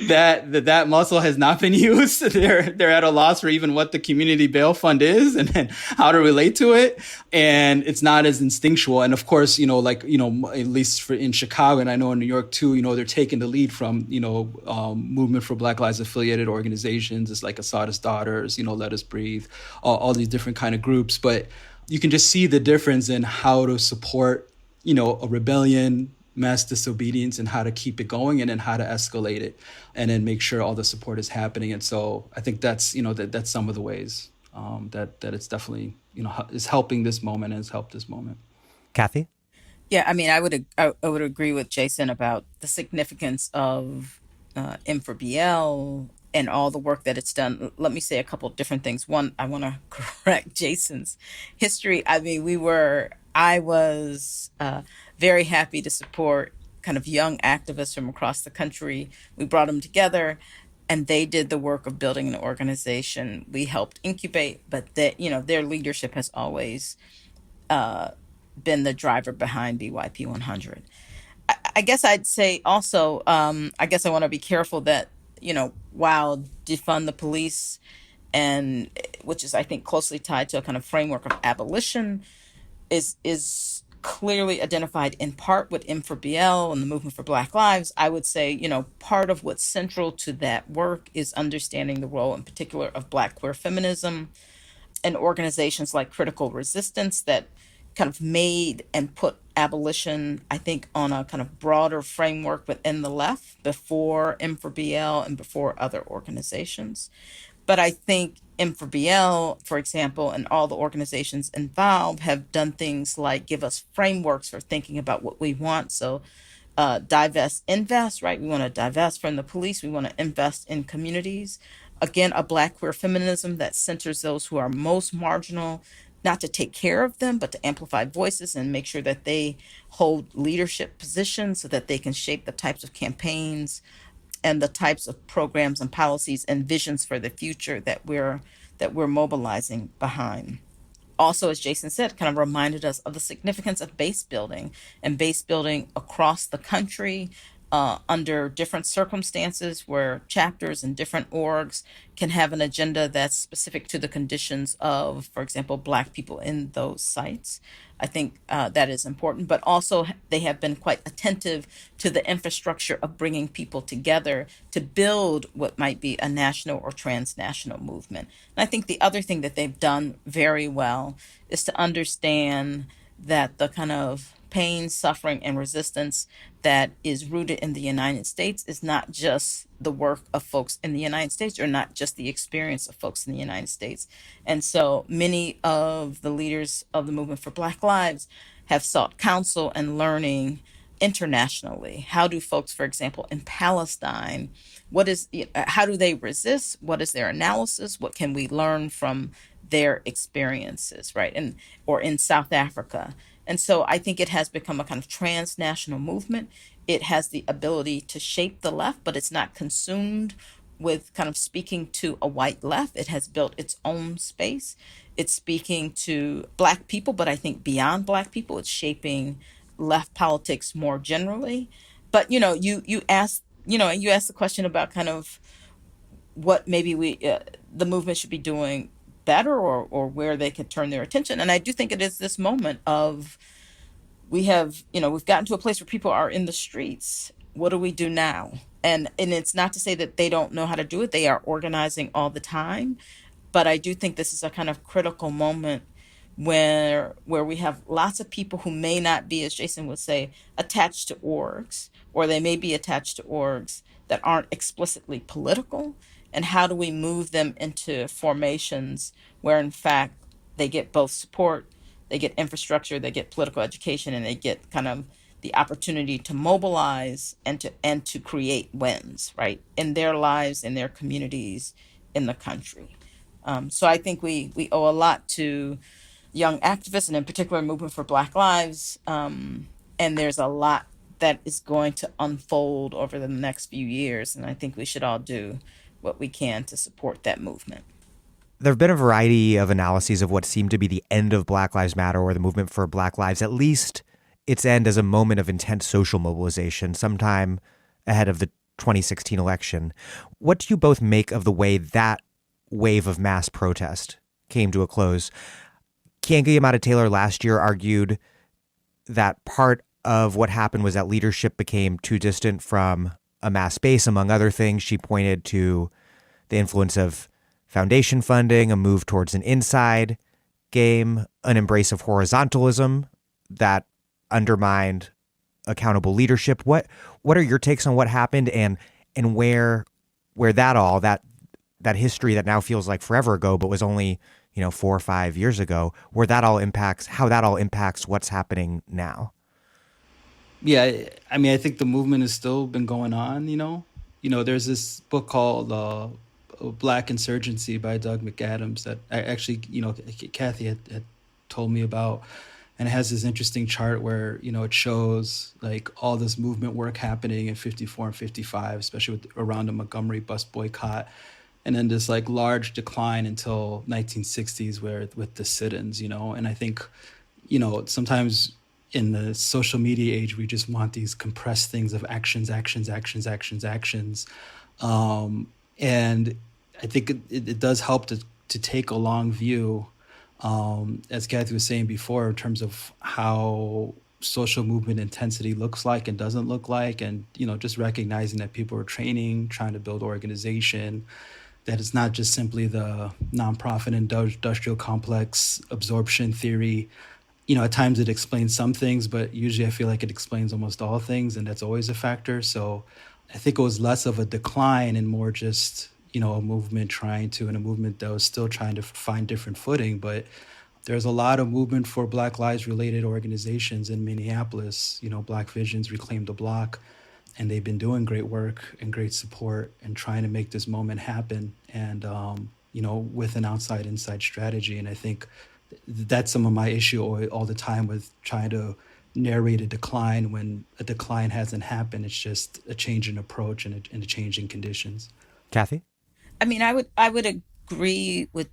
D: that muscle has not been used. They're at a loss for even what the community bail fund is and then how to relate to it. And it's not as instinctual. And of course, at least in Chicago, and I know in New York too, they're taking the lead from, Movement for Black Lives affiliated organizations. It's like Assata's Daughters, Let Us Breathe, all these different kind of groups. But you can just see the difference in how to support, a rebellion, mass disobedience, and how to keep it going, and then how to escalate it, and then make sure all the support is happening. And so I think that's, that's some of the ways that it's definitely, is helping this moment and has helped this moment.
A: Cathy?
B: Yeah, I mean, I would agree with Jasson about the significance of M4BL and all the work that it's done. Let me say a couple of different things. One, I want to correct Jason's history. I mean, I was very happy to support kind of young activists from across the country. We brought them together, and they did the work of building an organization. We helped incubate, but their leadership has always been the driver behind BYP 100. I guess I'd say also, I guess I want to be careful that, while defund the police, and which is, I think, closely tied to a kind of framework of abolition, is clearly identified in part with M4BL and the Movement for Black Lives. I would say, part of what's central to that work is understanding the role in particular of Black queer feminism and organizations like Critical Resistance that kind of made and put abolition, I think, on a kind of broader framework within the left before M4BL and before other organizations. But I think M4BL, for example, and all the organizations involved have done things like give us frameworks for thinking about what we want. So divest, invest, right? We want to divest from the police. We want to invest in communities. Again, a Black queer feminism that centers those who are most marginal, not to take care of them, but to amplify voices and make sure that they hold leadership positions so that they can shape the types of campaigns and the types of programs and policies and visions for the future that we're mobilizing behind. Also, as Jasson said, kind of reminded us of the significance of base building and base building across the country, under different circumstances where chapters and different orgs can have an agenda that's specific to the conditions of, for example, Black people in those sites. I think that is important, but also they have been quite attentive to the infrastructure of bringing people together to build what might be a national or transnational movement. And I think the other thing that they've done very well is to understand that the kind of pain, suffering, and resistance that is rooted in the United States is not just the work of folks in the United States, or not just the experience of folks in the United States. And so many of the leaders of the movement for Black Lives have sought counsel and learning internationally. How do folks, for example, in Palestine, how do they resist? What is their analysis? What can we learn from their experiences, right? Or in South Africa. And so I think it has become a kind of transnational movement. It has the ability to shape the left, but it's not consumed with kind of speaking to a white left. It has built its own space. It's speaking to Black people, but I think beyond Black people, it's shaping left politics more generally. But you asked the question about kind of what maybe the movement should be doing better, or where they could turn their attention. And I do think it is this moment of, we've gotten to a place where people are in the streets. What do we do now? And it's not to say that they don't know how to do it. They are organizing all the time. But I do think this is a kind of critical moment where we have lots of people who may not be, as Jasson would say, attached to orgs, or they may be attached to orgs that aren't explicitly political. And how do we move them into formations where, in fact, they get both support, they get infrastructure, they get political education, and they get kind of the opportunity to mobilize and to create wins, right, in their lives, in their communities, in the country. So I think we owe a lot to young activists, and in particular, Movement for Black Lives. And there's a lot that is going to unfold over the next few years, and I think we should all do what we can to support that movement.
A: There have been a variety of analyses of what seemed to be the end of Black Lives Matter, or the movement for Black Lives, at least its end as a moment of intense social mobilization sometime ahead of the 2016 election. What do you both make of the way that wave of mass protest came to a close? Keeanga-Yamahtta Taylor last year argued that part of what happened was that leadership became too distant from a mass base, among other things. She pointed to the influence of foundation funding, a move towards an inside game, an embrace of horizontalism that undermined accountable leadership. What are your takes on what happened, and where that history that now feels like forever ago, but was only 4 or 5 years ago, how that all impacts what's happening now?
D: Yeah, I mean, I think the movement has still been going on. There's this book called Black Insurgency by Doug McAdams that I actually, Cathy had told me about. And it has this interesting chart where, it shows like all this movement work happening in 54 and 55, especially around the Montgomery bus boycott. And then this like large decline until 1960s with the sit-ins, and I think, sometimes in the social media age, we just want these compressed things of actions. And I think it does help to take a long view, as Cathy was saying before, in terms of how social movement intensity looks like and doesn't look like. And, just recognizing that people are training, trying to build organization, that it's not just simply the nonprofit industrial complex absorption theory. At times it explains some things, but usually I feel like it explains almost all things, and that's always a factor. So I think it was less of a decline and more just, a movement and a movement that was still trying to find different footing. But there's a lot of movement for Black Lives related organizations in Minneapolis, Black Visions, Reclaim the Block, and they've been doing great work and great support and trying to make this moment happen, and, with an outside-inside strategy. And I think that's some of my issue all the time with trying to narrate a decline when a decline hasn't happened. It's just a change in approach and a change in conditions.
A: Cathy?
B: I mean, I would agree with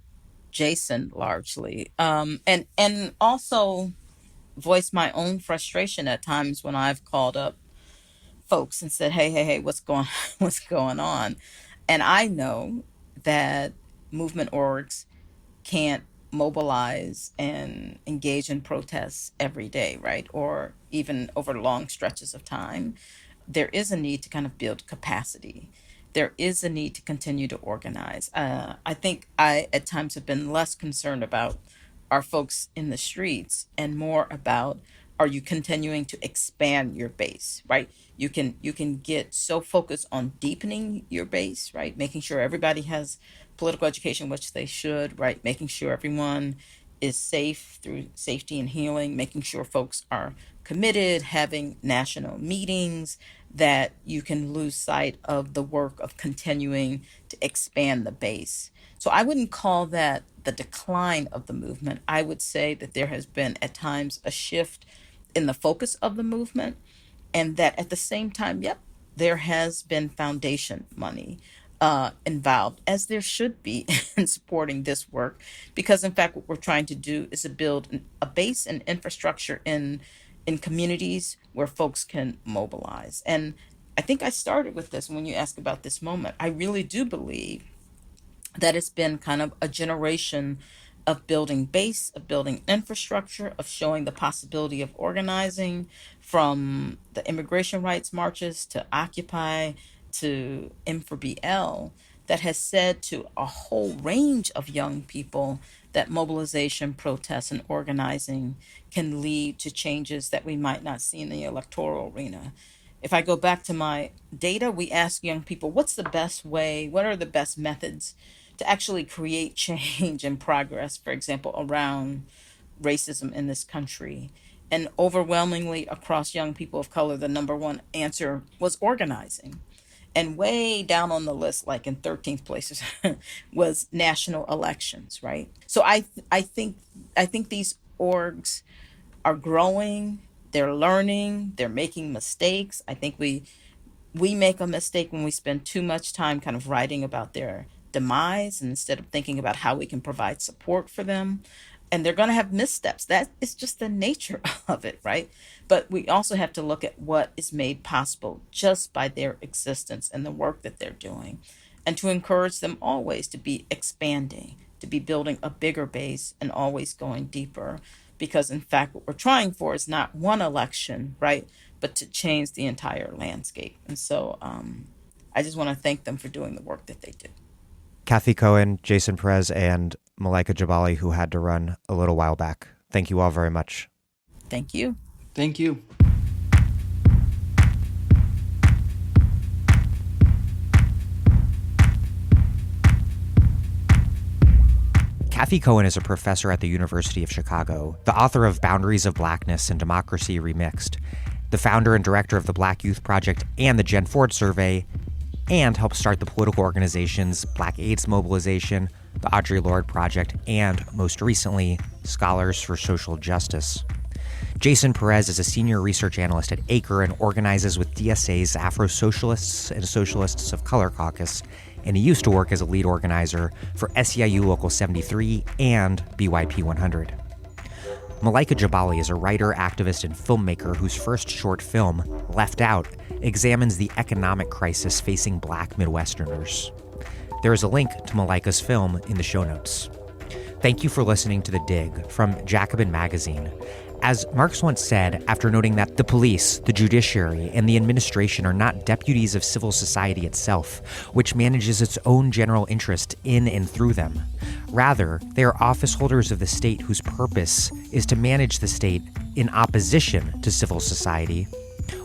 B: Jasson largely, and also voice my own frustration at times when I've called up folks and said, hey, what's going on? And I know that movement orgs can't mobilize and engage in protests every day, right? Or even over long stretches of time. There is a need to kind of build capacity. There is a need to continue to organize. I think I, at times, have been less concerned about our folks in the streets and more about, are you continuing to expand your base, right? You can get so focused on deepening your base, right? Making sure everybody has political education, which they should, right? Making sure everyone is safe through safety and healing, making sure folks are committed, having national meetings, that you can lose sight of the work of continuing to expand the base. So I wouldn't call that the decline of the movement. I would say that there has been at times a shift in the focus of the movement, and that at the same time, yep, there has been foundation money involved, as there should be in supporting this work, because in fact what we're trying to do is to build a base and infrastructure in communities where folks can mobilize. And I think I started with this when you ask about this moment. I really do believe that it's been kind of a generation of building base, of building infrastructure, of showing the possibility of organizing, from the immigration rights marches to Occupy to M4BL, that has said to a whole range of young people that mobilization, protests, and organizing can lead to changes that we might not see in the electoral arena. If I go back to my data, we ask young people, what's the best way, what are the best methods to actually create change and progress, for example, around racism in this country? And overwhelmingly across young people of color, the number one answer was organizing. And way down on the list, like in 13th places, was national elections, right? So I think these orgs are growing, they're learning, they're making mistakes. I think we make a mistake when we spend too much time kind of writing about their demise instead of thinking about how we can provide support for them. And they're going to have missteps. That is just the nature of it, right? But we also have to look at what is made possible just by their existence and the work that they're doing, and to encourage them always to be expanding, to be building a bigger base and always going deeper. Because in fact, what we're trying for is not one election, right? But to change the entire landscape. And so I just want to thank them for doing the work that they do.
A: Cathy Cohen, Jasson Perez, and Malaika Jabali, who had to run a little while back. Thank you all very much.
B: Thank you.
D: Thank you.
A: Cathy Cohen is a professor at the University of Chicago, the author of Boundaries of Blackness and Democracy Remixed, the founder and director of the Black Youth Project and the Jen Ford Survey, and helped start the political organizations Black AIDS Mobilization, the Audre Lorde Project, and, most recently, Scholars for Social Justice. Jasson Perez is a senior research analyst at ACRE and organizes with DSA's Afro-Socialists and Socialists of Color Caucus, and he used to work as a lead organizer for SEIU Local 73 and BYP 100. Malaika Jabali is a writer, activist, and filmmaker whose first short film, Left Out, examines the economic crisis facing Black Midwesterners. There is a link to Malaika's film in the show notes. Thank you for listening to The Dig from Jacobin magazine. As Marx once said, after noting that the police, the judiciary, and the administration are not deputies of civil society itself, which manages its own general interest in and through them. Rather, they are office holders of the state whose purpose is to manage the state in opposition to civil society.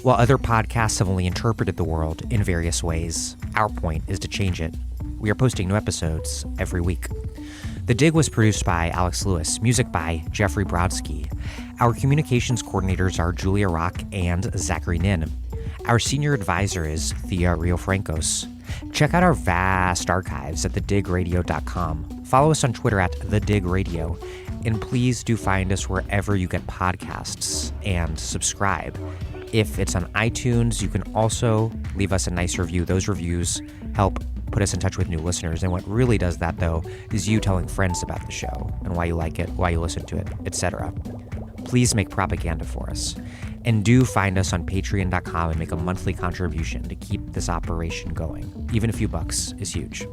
A: While other podcasts have only interpreted the world in various ways, our point is to change it. We are posting new episodes every week. The Dig was produced by Alex Lewis, music by Jeffrey Brodsky. Our communications coordinators are Julia Rock and Zachary Nin. Our senior advisor is Thea Riofrancos. Check out our vast archives at thedigradio.com. Follow us on Twitter at thedigradio. And please do find us wherever you get podcasts and subscribe. If it's on iTunes, you can also leave us a nice review. Those reviews help put us in touch with new listeners. And what really does that, though, is you telling friends about the show and why you like it, why you listen to it, etc. please make propaganda for us. And do find us on patreon.com and make a monthly contribution to keep this operation going. Even a few bucks is huge.